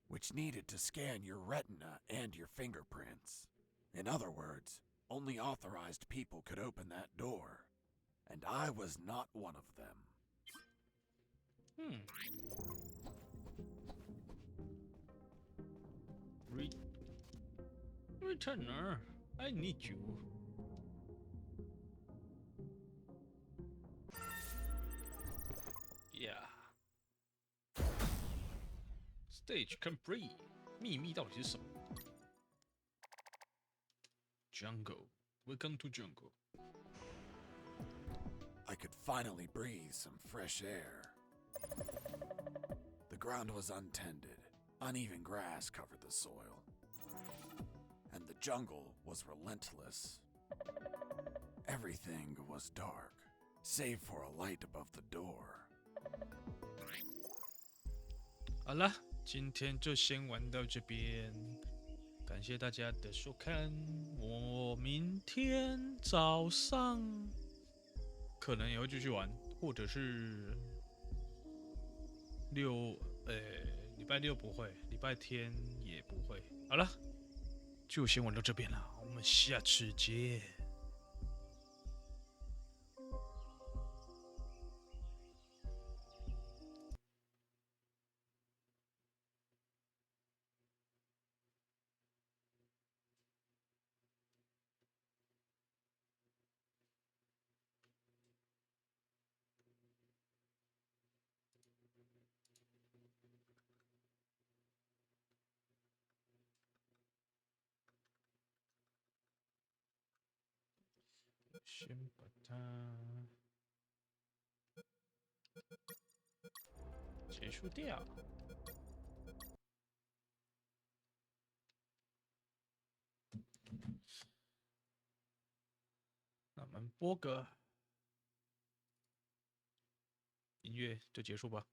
which needed to scan your retina and your fingerprints. In other words, only authorized people could open that door, and I was not one of them. Returner, I need you. Yeah. Stage complete. 秘密到底是什么 ？Jungle. Welcome to jungle. I could finally breathe some fresh air. The ground was untended. Uneven grass covered the soil. And the jungle was relentless. Everything was dark, save for a light above the door. 好了，今天就先玩到这边，感谢大家的收看。我明天早上可能也会继续玩，或者是礼拜六不会，礼拜天也不会。好了，就先玩到这边了，我们下次见。先把它结束掉。那我们播个音乐就结束吧。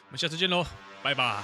我们下次见喽，拜拜。